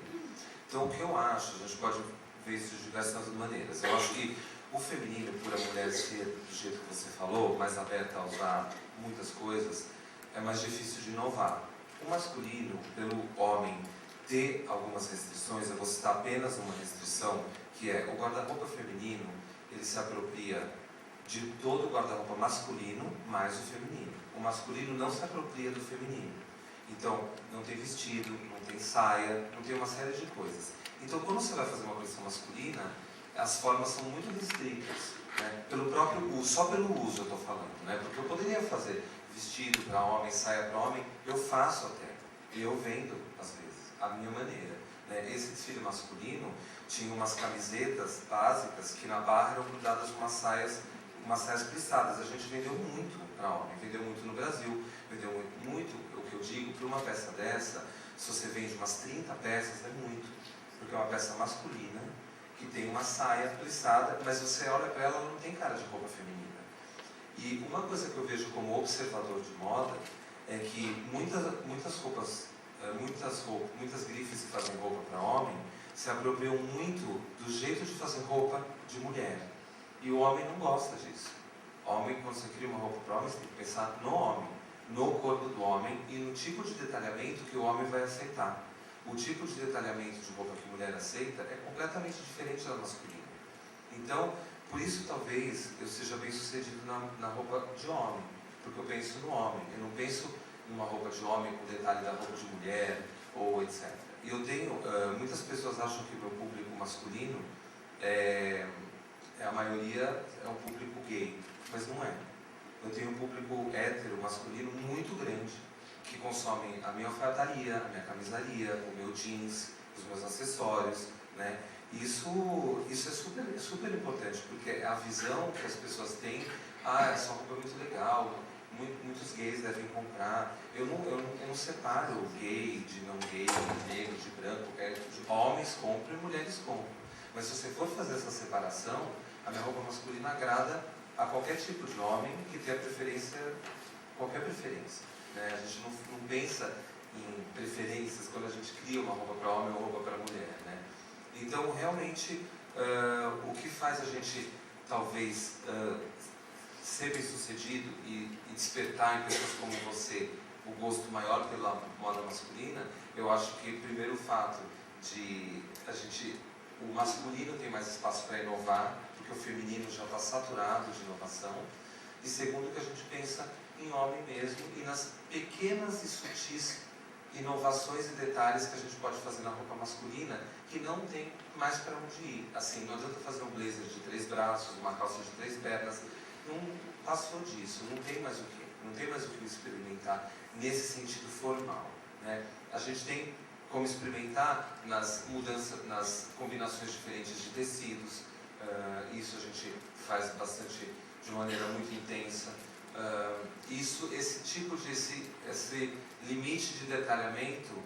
Então, o que eu acho, a gente pode ver isso de diversas maneiras. Eu acho que o feminino, por a mulher ser do jeito que você falou, mais aberta a usar muitas coisas, é mais difícil de inovar. O masculino, pelo homem ter algumas restrições. Eu vou citar apenas uma restrição, que é o guarda-roupa feminino, ele se apropria de todo o guarda-roupa masculino mais o feminino. O masculino não se apropria do feminino. Então, não tem vestido, não tem saia, não tem uma série de coisas. Então, quando você vai fazer uma coleção masculina, as formas são muito restritas, né? Pelo próprio uso, só pelo uso eu estou falando, né? Porque eu poderia fazer vestido para homem, saia para homem, eu faço até, eu vendo às vezes, a minha maneira, né? Esse desfile masculino tinha umas camisetas básicas que na barra eram grudadas com umas saias plissadas. A gente vendeu muito para homem, vendeu muito no Brasil, vendeu muito, o que eu digo, para uma peça dessa, se você vende umas 30 peças, é muito, porque é uma peça masculina, que tem uma saia plissada, mas você olha para ela, ela não tem cara de roupa feminina. E uma coisa que eu vejo como observador de moda é que muitas grifes que fazem roupa para homem se apropriam muito do jeito de fazer roupa de mulher. E o homem não gosta disso. Homem, quando você cria uma roupa para homem, você tem que pensar no homem, no corpo do homem e no tipo de detalhamento que o homem vai aceitar. O tipo de detalhamento de roupa que a mulher aceita é completamente diferente da masculina. Então, por isso talvez eu seja bem sucedido na roupa de homem, porque eu penso no homem, eu não penso numa roupa de homem com detalhe da roupa de mulher ou etc. E eu tenho, muitas pessoas acham que o meu público masculino a maioria é um público gay, mas não é. Eu tenho um público hétero, masculino muito grande, que consomem a minha alfaiataria, a minha camisaria, o meu jeans, os meus acessórios, né? Isso é super importante, porque é a visão que as pessoas têm, essa roupa é muito legal, muitos gays devem comprar. Eu não separo gay de não gay, de negro, de branco, homens compram e mulheres compram. Mas se você for fazer essa separação, a minha roupa masculina agrada a qualquer tipo de homem que tenha qualquer preferência. Né? A gente não pensa em preferências quando a gente cria uma roupa para homem ou roupa para mulher. Né? Então, realmente, o que faz a gente, talvez, ser bem sucedido e despertar em pessoas como você o gosto maior pela moda masculina, eu acho que, primeiro, o fato de o masculino tem mais espaço para inovar, porque o feminino já está saturado de inovação, e segundo, que a gente pensa em homem mesmo e nas pequenas e sutis inovações e detalhes que a gente pode fazer na roupa masculina, que não tem mais para onde ir. Assim, não adianta fazer um blazer de 3 braços, uma calça de 3 pernas, não passou disso, não tem mais o que, não tem mais o que experimentar nesse sentido formal, né? A gente tem como experimentar nas mudanças, nas combinações diferentes de tecidos, isso a gente faz bastante, de maneira muito intensa. Esse limite de detalhamento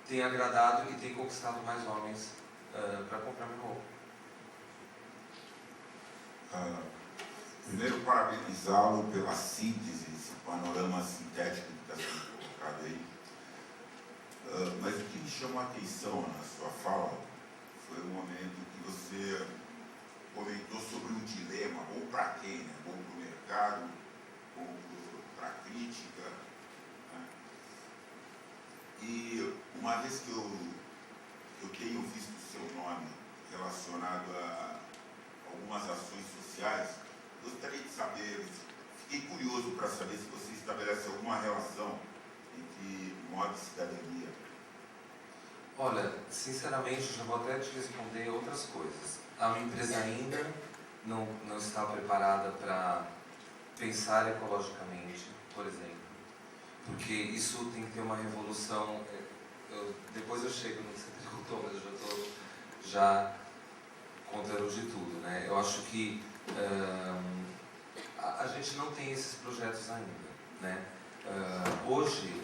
tem agradado e tem conquistado mais homens para comprar minha roupa. Primeiro, parabenizá-lo pela síntese, esse panorama sintético que está sendo colocado aí. Mas o que me chamou a atenção na sua fala foi o momento que você comentou sobre um dilema, ou para quem, né? Ou para o mercado, ou para a crítica. Né? E uma vez que eu tenho visto o seu nome relacionado a algumas ações sociais, gostaria de saber, fiquei curioso para saber se você estabelece alguma relação entre moda e cidadania. Olha, sinceramente, já vou até te responder outras coisas. A minha empresa ainda não está preparada para pensar ecologicamente, por exemplo, porque isso tem que ter uma revolução. Depois eu chego no que você perguntou, mas eu já estou contando de tudo, né? Eu acho que a gente não tem esses projetos ainda, né? Hoje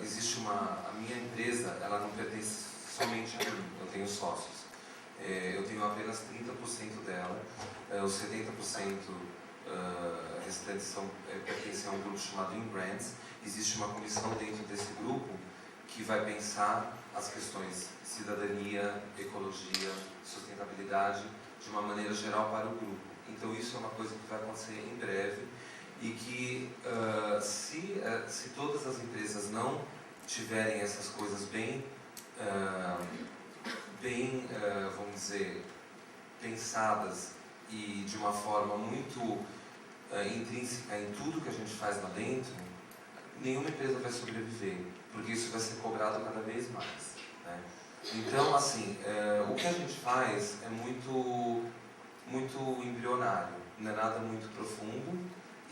existe a minha empresa, ela não pertence somente a mim, eu tenho sócios. Eu tenho apenas 30% dela, os 70% restantes pertencem a um grupo chamado InBrands. Existe uma comissão dentro desse grupo que vai pensar as questões cidadania, ecologia, sustentabilidade de uma maneira geral para o grupo. Então isso é uma coisa que vai acontecer em breve e que se todas as empresas não tiverem essas coisas bem bem, vamos dizer, pensadas e de uma forma muito intrínseca em tudo que a gente faz lá dentro, nenhuma empresa vai sobreviver, porque isso vai ser cobrado cada vez mais, né? Então, assim, o que a gente faz é muito embrionário, não é nada muito profundo,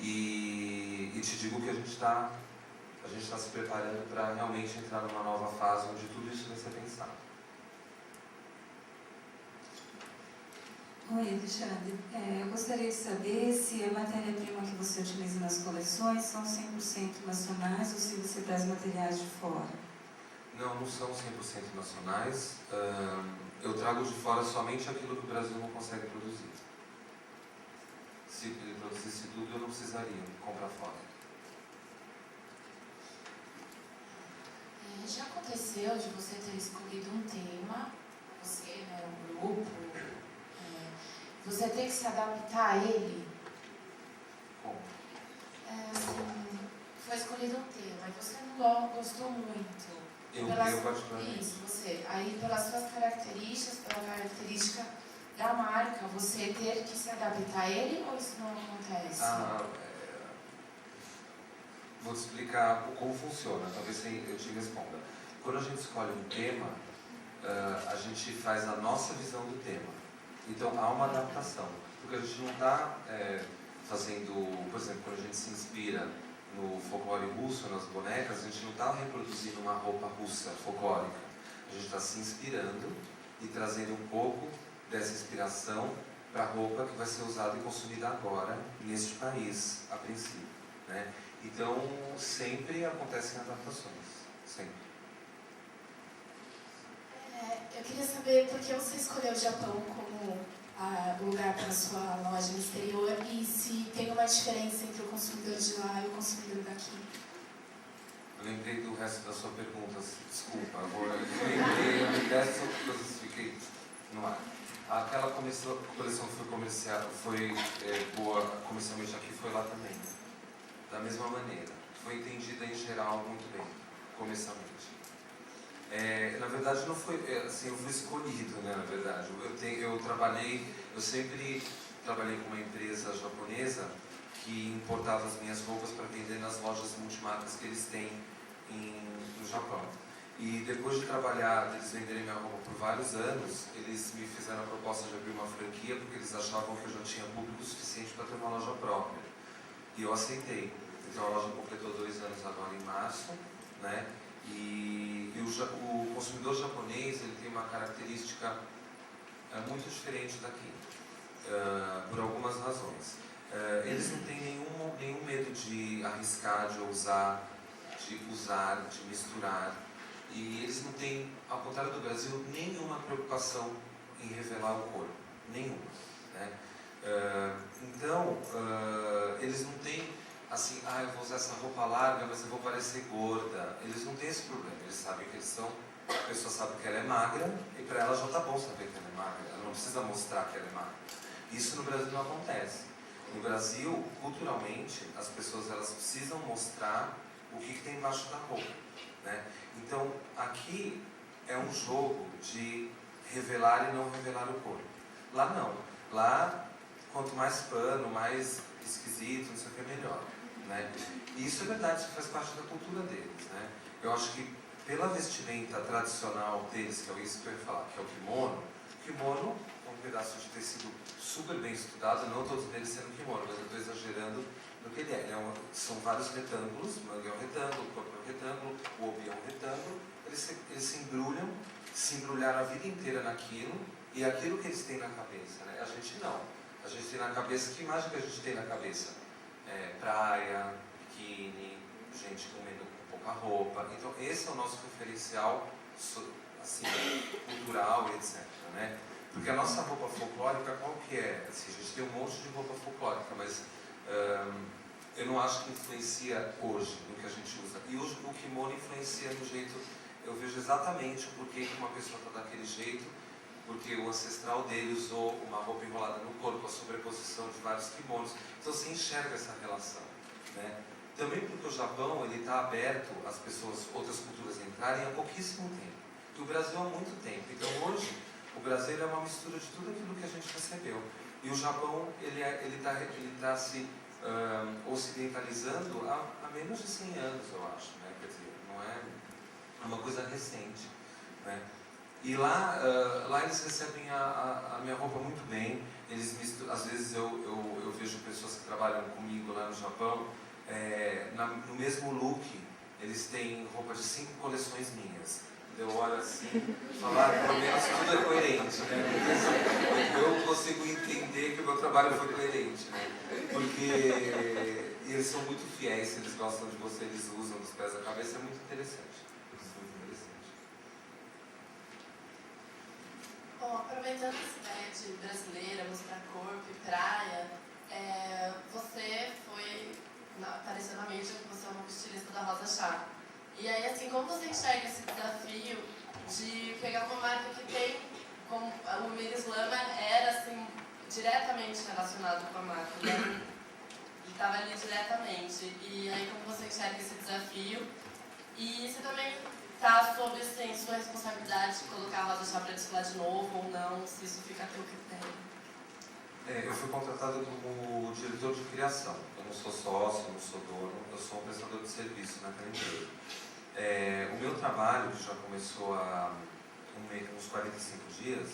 e te digo que a gente está se preparando para realmente entrar numa nova fase onde tudo isso vai ser pensado. Oi, Alexandre. Eu gostaria de saber se a matéria-prima que você utiliza nas coleções são 100% nacionais ou se você traz materiais de fora. Não são 100% nacionais. Eu trago de fora somente aquilo que o Brasil não consegue produzir. Se ele produzisse tudo, eu não precisaria comprar fora. Já aconteceu de você ter escolhido um tema, você, né, um grupo, você ter que se adaptar a ele? Como? Assim, foi escolhido um tema e você não gostou muito. Eu particularmente. Isso, você. Aí, pelas suas características, pela característica da marca, você ter que se adaptar a ele ou isso não acontece? Vou te explicar como funciona, talvez eu te responda. Quando a gente escolhe um tema, a gente faz a nossa visão do tema. Então há uma adaptação, porque a gente não está fazendo, por exemplo, quando a gente se inspira no folclore russo, nas bonecas, a gente não está reproduzindo uma roupa russa folclórica. A gente está se inspirando e trazendo um pouco dessa inspiração para a roupa que vai ser usada e consumida agora neste país, a princípio, né? Então, sempre acontecem adaptações, sempre. Eu queria saber por que você escolheu o Japão como lugar para a sua loja no exterior e se tem uma diferença entre o consumidor de lá e o consumidor daqui. Eu lembrei do resto da sua pergunta, desculpa, agora eu lembrei dessas coisas, fiquei no ar. Aquela coleção que foi boa comercialmente aqui, foi lá também. Da mesma maneira, foi entendida em geral muito bem, comercialmente. Na verdade, não foi assim, eu fui escolhido, né, na verdade. Eu sempre trabalhei com uma empresa japonesa que importava as minhas roupas para vender nas lojas multimarcas que eles têm no Japão. E depois de trabalhar, eles venderem minha roupa por vários anos, eles me fizeram a proposta de abrir uma franquia porque eles achavam que eu já tinha público suficiente para ter uma loja própria. E eu aceitei. Então a loja completou 2 anos agora em março, né? E o consumidor japonês, ele tem uma característica muito diferente daqui, por algumas razões. Eles não têm nenhum medo de arriscar, de ousar, de misturar. E eles não têm, ao contrário do Brasil, nenhuma preocupação em revelar o corpo. Nenhuma, né? Então, eles não têm assim, eu vou usar essa roupa larga, mas eu vou parecer gorda. Eles não têm esse problema. Eles sabem que a pessoa sabe que ela é magra e para ela já está bom saber que ela é magra. Ela não precisa mostrar que ela é magra. Isso no Brasil não acontece. No Brasil, culturalmente, as pessoas elas precisam mostrar o que tem embaixo da roupa, né? Então, aqui é um jogo de revelar e não revelar o corpo. Lá não. Lá, quanto mais pano, mais esquisito, não sei o que, é melhor, né? E isso é verdade, isso faz parte da cultura deles, né? Eu acho que pela vestimenta tradicional deles, que é isso que eu ia falar, que é o kimono é um pedaço de tecido super bem estudado, não todos eles sendo kimono, mas eu estou exagerando no que ele é. São vários retângulos, o mangue é um retângulo, o corpo é um retângulo, o obi é um retângulo, eles se embrulham, se embrulharam a vida inteira naquilo, e é aquilo que eles têm na cabeça, né? A gente não. A gente tem na cabeça, que imagem que a gente tem na cabeça? Praia, biquíni, gente comendo com pouca roupa. Então esse é o nosso referencial assim, cultural e etc, né? Porque a nossa roupa folclórica, qual que é? Assim, a gente tem um monte de roupa folclórica, mas eu não acho que influencia hoje no que a gente usa. E hoje o kimono influencia no jeito, eu vejo exatamente o porquê que uma pessoa está daquele jeito, porque o ancestral dele usou uma roupa enrolada no corpo, a sobreposição de vários kimonos. Então você enxerga essa relação, né? Também porque o Japão está aberto às pessoas, outras culturas entrarem há pouquíssimo tempo. E o Brasil há muito tempo. Então hoje, o Brasil é uma mistura de tudo aquilo que a gente recebeu. E o Japão, ele tá se ocidentalizando há menos de 100 anos, eu acho. Né? Quer dizer, não é uma coisa recente. Né? E lá eles recebem a minha roupa muito bem. Eles às vezes eu vejo pessoas que trabalham comigo lá no Japão, no mesmo look, eles têm roupa de 5 coleções minhas. Eu olho assim, falar, pelo menos tudo é coerente, né? Porque eu consigo entender que o meu trabalho foi coerente, né? Porque eles são muito fiéis, eles gostam de você, eles usam dos pés à cabeça, é muito interessante. Bom, aproveitando essa ideia de brasileira, mostrar corpo e praia, você apareceu na mídia que você é uma estilista da Rosa Chá. E aí, assim, como você enxerga esse desafio de pegar uma marca que tem, como o Mirislama era, assim, diretamente relacionado com a marca, né? Ele estava ali diretamente. E aí, como você enxerga esse desafio? E você também está sob, assim, sua responsabilidade de colocar a Rosa Chá para desfilar de novo ou não, se isso fica a teu critério? Eu fui contratado como diretor de criação. Eu não sou sócio, não sou dono, eu sou um prestador de serviço naquela empresa. O meu trabalho, que já começou há uns 45 dias,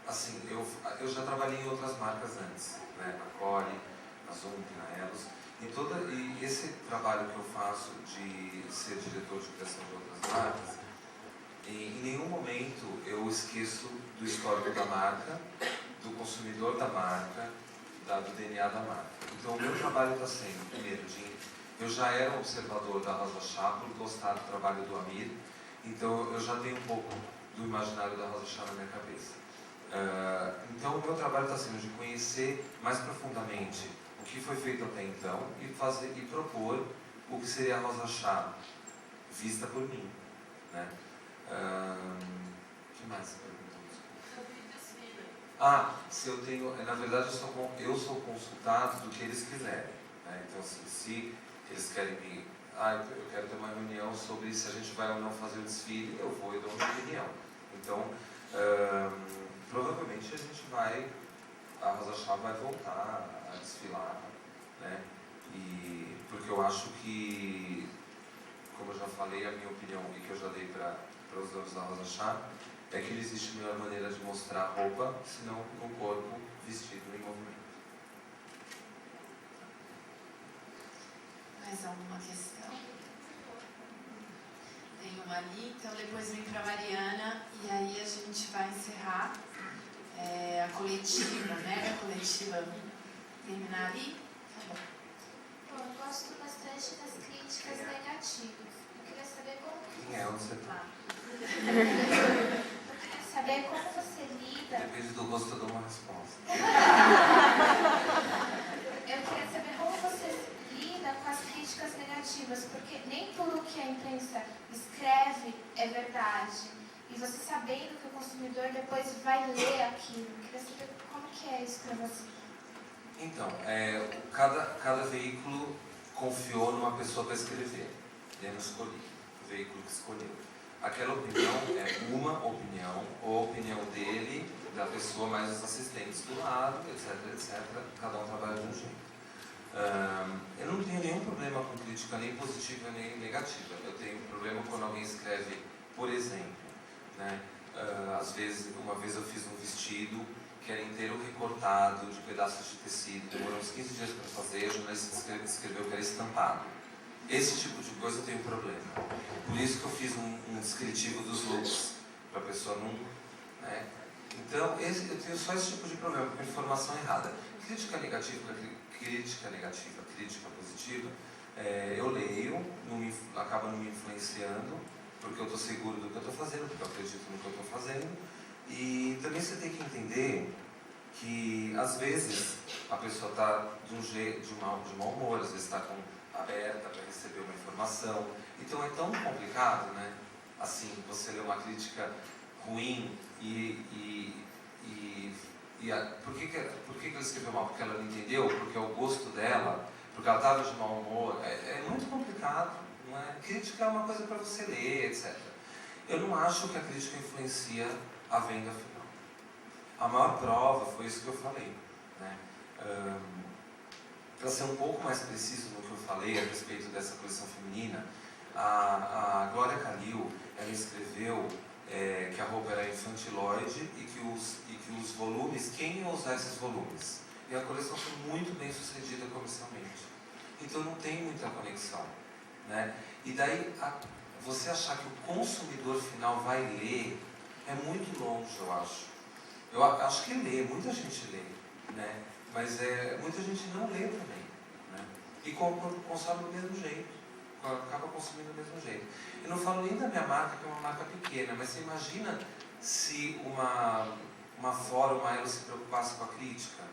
assim, eu já trabalhei em outras marcas antes, né? Na Core, na Zump, na Elos. E esse trabalho que eu faço de ser diretor de criação de outras marcas, em nenhum momento eu esqueço do histórico da marca, do consumidor da marca, do DNA da marca. Então o meu trabalho está sendo, primeiro, eu já era um observador da Rosa Chá por gostar do trabalho do Amir, então eu já tenho um pouco do imaginário da Rosa Chá na minha cabeça. Então o meu trabalho está sendo de conhecer mais profundamente o que foi feito até então e propor o que seria a Rosa Chá vista por mim. Né? O que mais você perguntou? Sobre desfile. Se eu tenho... Na verdade, eu sou consultado do que eles quiserem. Né? Então, se eles querem me... eu quero ter uma reunião sobre se a gente vai ou não fazer o desfile, eu vou e dou uma opinião. Então, provavelmente a gente a Rosa Chá vai voltar a desfilar, né? Porque eu acho que, como eu já falei, a minha opinião e que eu já dei para os donos da Rosa Chá, é que não existe melhor maneira de mostrar roupa senão no corpo vestido em movimento. Mais alguma questão? Tem uma ali, então depois vem para a Mariana e aí a gente vai encerrar a coletiva, né? A coletiva terminar ali. Tá bom. Bom, eu gosto bastante das críticas negativas. Eu queria saber como que Quem é? Onde você está? Eu queria saber como você lida. Depende do gosto, eu dou uma resposta. Eu queria saber como você lida com as críticas negativas, porque nem tudo que a imprensa escreve é verdade. E você sabendo que o consumidor depois vai ler aquilo. Eu queria saber como que é isso para você. Então, cada veículo confiou numa pessoa para escrever. Eu não escolhi o veículo que escolheu. Aquela opinião é uma opinião, ou a opinião dele, da pessoa, mais os assistentes do lado, etc, etc. Cada um trabalha de um jeito. Eu não tenho nenhum problema com crítica nem positiva nem negativa. Eu tenho problema quando alguém escreve, por exemplo, né? Às vezes, uma vez eu fiz um vestido que era inteiro recortado de pedaços de tecido, demorou uns 15 dias para fazer, o jornalista escreveu que era estampado. Esse tipo de coisa eu tenho problema. Por isso que eu fiz um descritivo dos looks, para a pessoa não... Né? Então, eu tenho só esse tipo de problema, com informação errada. Crítica negativa, crítica positiva, eu leio, acaba não me influenciando, porque eu estou seguro do que eu estou fazendo, porque eu acredito no que eu estou fazendo. E também você tem que entender que, às vezes, a pessoa está de mau humor, às vezes está aberta para receber uma informação. Então é tão complicado, né? Assim, você ler uma crítica ruim por que ela escreveu mal? Porque ela não entendeu? Porque é o gosto dela? Porque ela estava de mau humor? É muito complicado, Não é? Crítica é uma coisa para você ler, etc. Eu não acho que a crítica influencia a venda final. A maior prova foi isso que eu falei, né? Para ser um pouco mais preciso no que eu falei a respeito dessa coleção feminina, a Glória Calil, ela escreveu que a roupa era infantiloide e que os volumes, quem ia usar esses volumes? E a coleção foi muito bem sucedida comercialmente. Então não tem muita conexão, né? E daí, você achar que o consumidor final vai ler é muito longe, eu acho. Eu acho que lê, muita gente lê, né? Mas muita gente não lê também, né? E consome do mesmo jeito, acaba consumindo do mesmo jeito. Eu não falo nem da minha marca, que é uma marca pequena, mas você imagina se uma Fora, uma Elo se preocupasse com a crítica.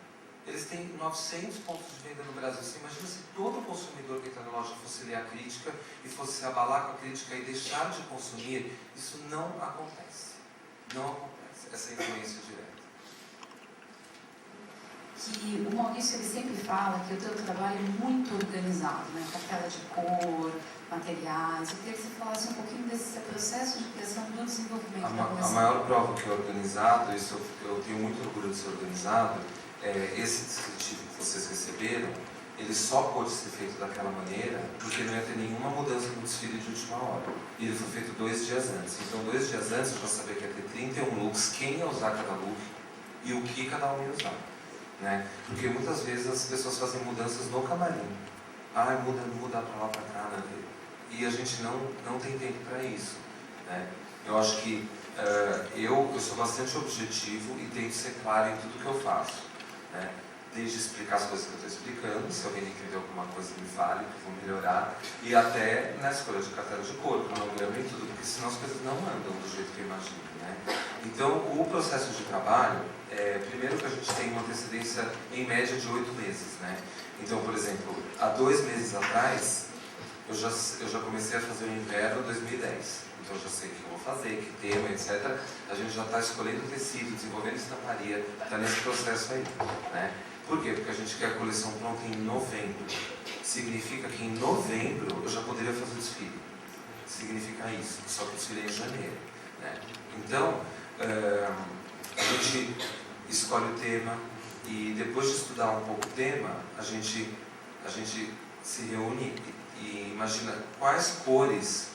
Eles têm 900 pontos de venda no Brasil. Você imagina se todo consumidor que entra na loja fosse ler a crítica e fosse se abalar com a crítica e deixar de consumir? Isso não acontece. Não acontece, essa influência direta. Que o Maurício ele sempre fala que o teu trabalho é muito organizado, né? Cartela de cor, materiais. Eu queria que você falasse um pouquinho desse processo de criação do desenvolvimento da coleção. A maior prova que é organizado, isso eu tenho muito orgulho de ser organizado, esse descritivo que vocês receberam, ele só pôde ser feito daquela maneira porque não ia ter nenhuma mudança no desfile de última hora. E ele foi feito 2 dias antes. Então 2 dias antes eu já sabia que ia ter 31 looks, quem ia usar cada look e o que cada um ia usar. Né? Porque muitas vezes as pessoas fazem mudanças no camarim. Muda pra lá, pra cá, né? E a gente não tem tempo para isso, né? Eu acho que eu sou bastante objetivo e tento ser claro em tudo que eu faço, né? Desde explicar as coisas que eu estou explicando, se alguém entendeu alguma coisa me fale, que eu vou melhorar, e até na escolha de cartela de cor, cronograma e tudo, porque senão as coisas não andam do jeito que eu imagino, né? Então, o processo de trabalho, primeiro que a gente tem uma antecedência em média de 8 meses, né? Então, por exemplo, há 2 meses atrás, eu já comecei a fazer o inverno 2010. Então eu já sei o que eu vou fazer, que tema, etc. A gente já está escolhendo tecido, desenvolvendo estamparia, está nesse processo aí, né? Por quê? Porque a gente quer a coleção pronta em novembro. Significa que em novembro eu já poderia fazer o desfile. Significa isso, só que o desfile é em janeiro, né? Então, a gente escolhe o tema e depois de estudar um pouco o tema, a gente se reúne e imagina quais cores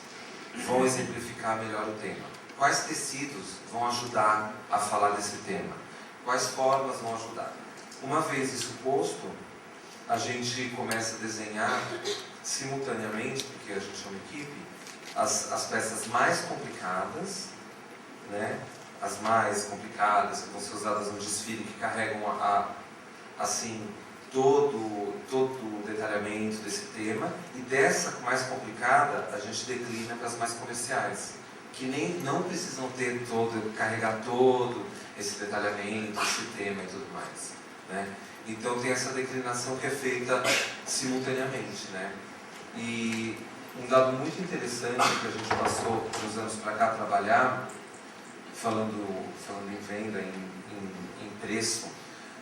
vão exemplificar melhor o tema, quais tecidos vão ajudar a falar desse tema, quais formas vão ajudar. Uma vez isso posto, a gente começa a desenhar simultaneamente, porque a gente é uma equipe, as peças mais complicadas, né? As mais complicadas que vão ser usadas no desfile, que carregam assim, todo o detalhamento desse tema, e dessa mais complicada a gente declina para as mais comerciais, que não precisam carregar todo esse detalhamento, esse tema e tudo mais, né? Então tem essa declinação que é feita simultaneamente, né? E um dado muito interessante que a gente passou uns anos para cá trabalhar, falando em venda, em preço,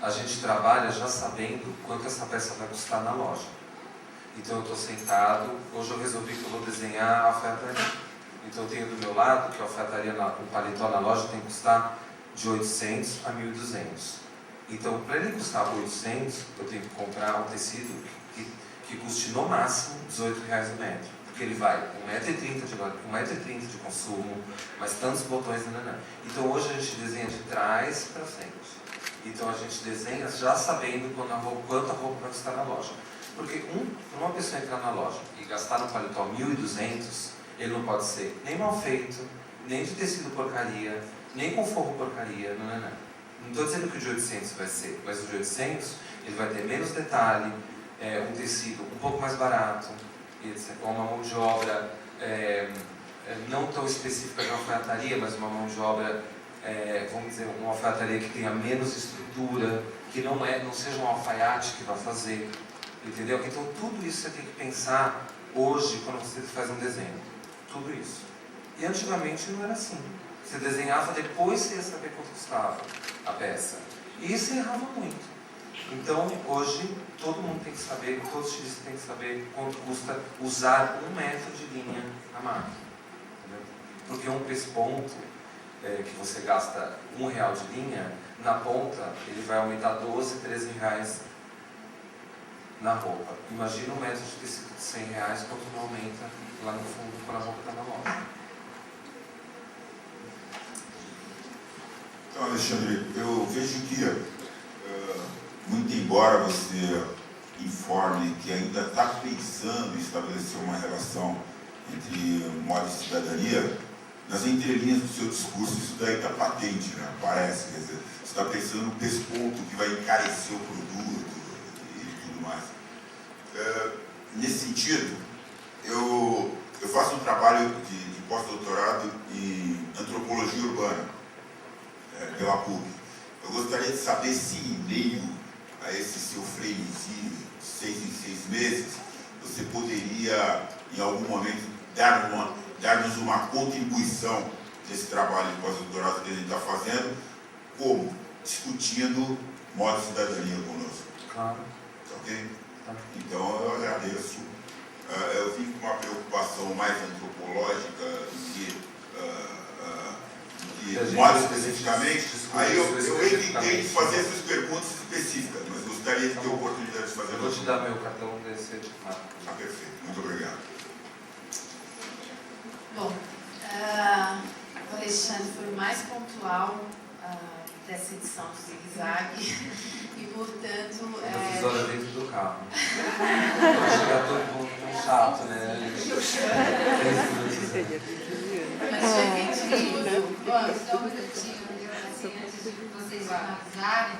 a gente trabalha já sabendo quanto essa peça vai custar na loja. Então eu estou sentado, hoje eu resolvi que eu vou desenhar a alfaiataria. Então eu tenho do meu lado que a alfaiataria, o paletó na loja tem que custar de 800 a 1.200. Então para ele custar 800, eu tenho que comprar um tecido que custe no máximo R$18 o metro. Porque ele vai 1,30 m de consumo, mais tantos botões, Então hoje a gente desenha de trás para frente. Então a gente desenha já sabendo quanto a roupa vai custar na loja. Porque para uma pessoa entrar na loja e gastar no paletó 1.200, ele não pode ser nem mal feito, nem de tecido porcaria, nem com forro porcaria, Não estou dizendo que o de 800 vai ser, mas o de 800 ele vai ter menos detalhe, um tecido um pouco mais barato, uma mão de obra não tão específica de alfaiataria, mas uma mão de obra, vamos dizer, uma alfaiataria que tenha menos estrutura, que não seja um alfaiate que vai fazer, entendeu? Então tudo isso você tem que pensar hoje quando você faz um desenho, tudo isso. E antigamente não era assim. Você desenhava, depois você ia saber quanto custava a peça. E isso errava muito. Então, hoje, todo mundo tem que saber, todos os estilistas têm que saber quanto custa usar 1 metro de linha na máquina. Entendeu? Porque um pesponto, que você gasta R$1 de linha, na ponta ele vai aumentar 12, 13 reais na roupa. Imagina um metro de tecido de R$100, quanto não aumenta lá no fundo quando a roupa está na loja. Então, Alexandre, eu vejo que, muito embora você informe que ainda está pensando em estabelecer uma relação entre moda e cidadania, nas entrelinhas do seu discurso isso daí está patente, né? Parece, quer dizer, você está pensando no pesponto que vai encarecer o produto e tudo mais. Nesse sentido, eu faço um trabalho de pós-doutorado em antropologia urbana, pela PUC. Eu gostaria de saber se, em meio a esse seu frenesi de 6 em 6 meses, você poderia, em algum momento, dar-nos uma contribuição desse trabalho de pós-doutorado que a gente está fazendo, como? Discutindo moda e cidadania conosco. Claro. Tá ok? Tá. Então, eu agradeço. Eu vim com uma preocupação mais antropológica do que moda especificamente. Aí eu evitei de fazer essas perguntas específicas, mas gostaria de ter a oportunidade de fazer. Eu vou te dar meu cartão desse. Ah, perfeito. Muito obrigado. Bom, o Alexandre foi o mais pontual dessa edição do Zigue Zague e, portanto... Professora dentro do carro. Vai chegar todo mundo tão chato, né? Mas já entendi tudo. Só um minutinho, assim, antes de vocês finalizarem,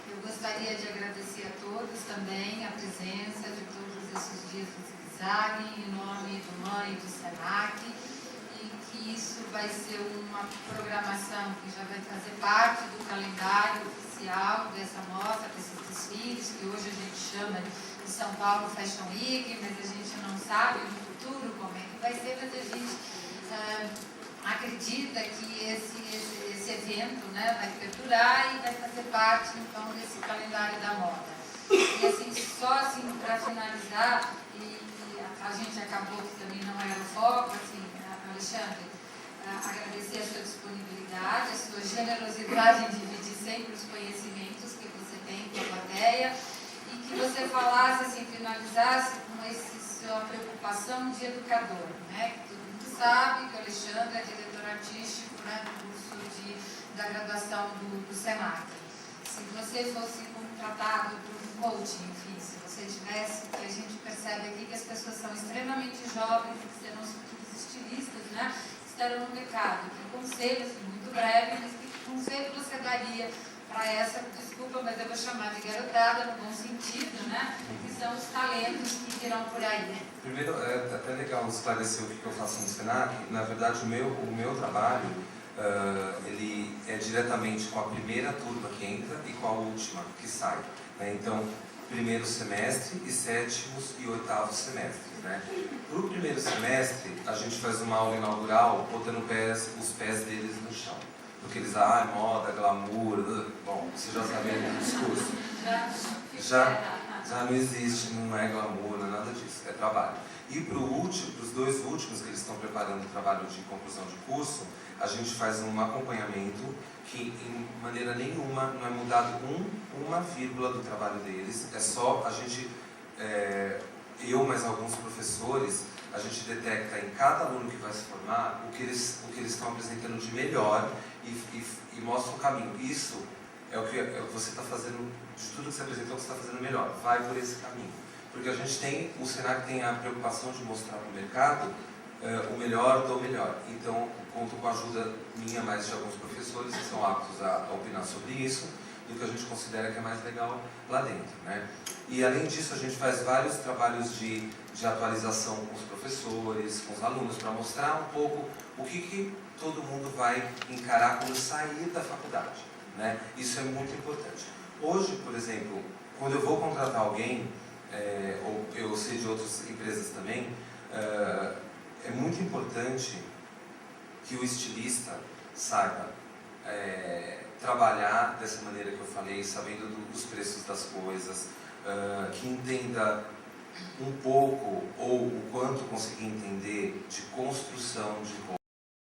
eu gostaria de agradecer a todos também a presença de todos esses dias do Zigue Zague, em nome do MAN e do SENAC, e que isso vai ser uma programação que já vai fazer parte do calendário oficial dessa mostra, desses desfiles, que hoje a gente chama de São Paulo Fashion Week, mas a gente não sabe no futuro como é que vai ser, mas a gente acredita que esse evento, né, vai perdurar e vai fazer parte, então, desse calendário da moda. E, assim, só assim, para finalizar, e a gente acabou que também não era o foco, assim, Alexandre, agradecer a sua disponibilidade, a sua generosidade em dividir sempre os conhecimentos que você tem com a plateia, e que você falasse, assim, finalizasse com essa sua preocupação de educador, né? Sabe que o Alexandre é diretor artístico, né, do curso da graduação do SENAC. Se você fosse contratado por um coaching, enfim, se você tivesse, que a gente percebe aqui que as pessoas são extremamente jovens e que serão os futuros estilistas, né, estarão no mercado. Que conselho, assim, muito breve, mas que conselho você daria para essa, desculpa, mas eu vou chamar de garotada, no bom sentido, né, que são os talentos que virão por aí. Primeiro, é até legal esclarecer o que eu faço no SENAC. Na verdade, o meu trabalho, ele é diretamente com a primeira turma que entra e com a última que sai. Né? Então, primeiro semestre e 7º e 8º semestres. Né? Para o primeiro semestre, a gente faz uma aula inaugural botando os pés deles no chão. Porque eles, moda, glamour, bom, você já sabe o discurso. Já não existe, não é glamour, não é nada disso, é trabalho. E para os 2 últimos que eles estão preparando o trabalho de conclusão de curso, a gente faz um acompanhamento que, em maneira nenhuma, não é mudado uma vírgula do trabalho deles, é só a gente, eu mais alguns professores, a gente detecta em cada aluno que vai se formar o que eles estão apresentando de melhor e mostra o caminho. Isso é o que você está fazendo, de tudo que você apresentou, você está fazendo melhor. Vai por esse caminho. Porque a gente tem, o SENAC tem a preocupação de mostrar para o mercado o melhor do melhor. Então, conto com a ajuda minha, mais de alguns professores que são aptos a opinar sobre isso, do que a gente considera que é mais legal lá dentro. Né? E, além disso, a gente faz vários trabalhos de atualização com os professores, com os alunos, para mostrar um pouco o que todo mundo vai encarar quando sair da faculdade. Né? Isso é muito importante. Hoje, por exemplo, quando eu vou contratar alguém, ou eu sei de outras empresas também, é muito importante que o estilista saiba trabalhar dessa maneira que eu falei, sabendo dos preços das coisas, que entenda um pouco ou o quanto conseguir entender de construção de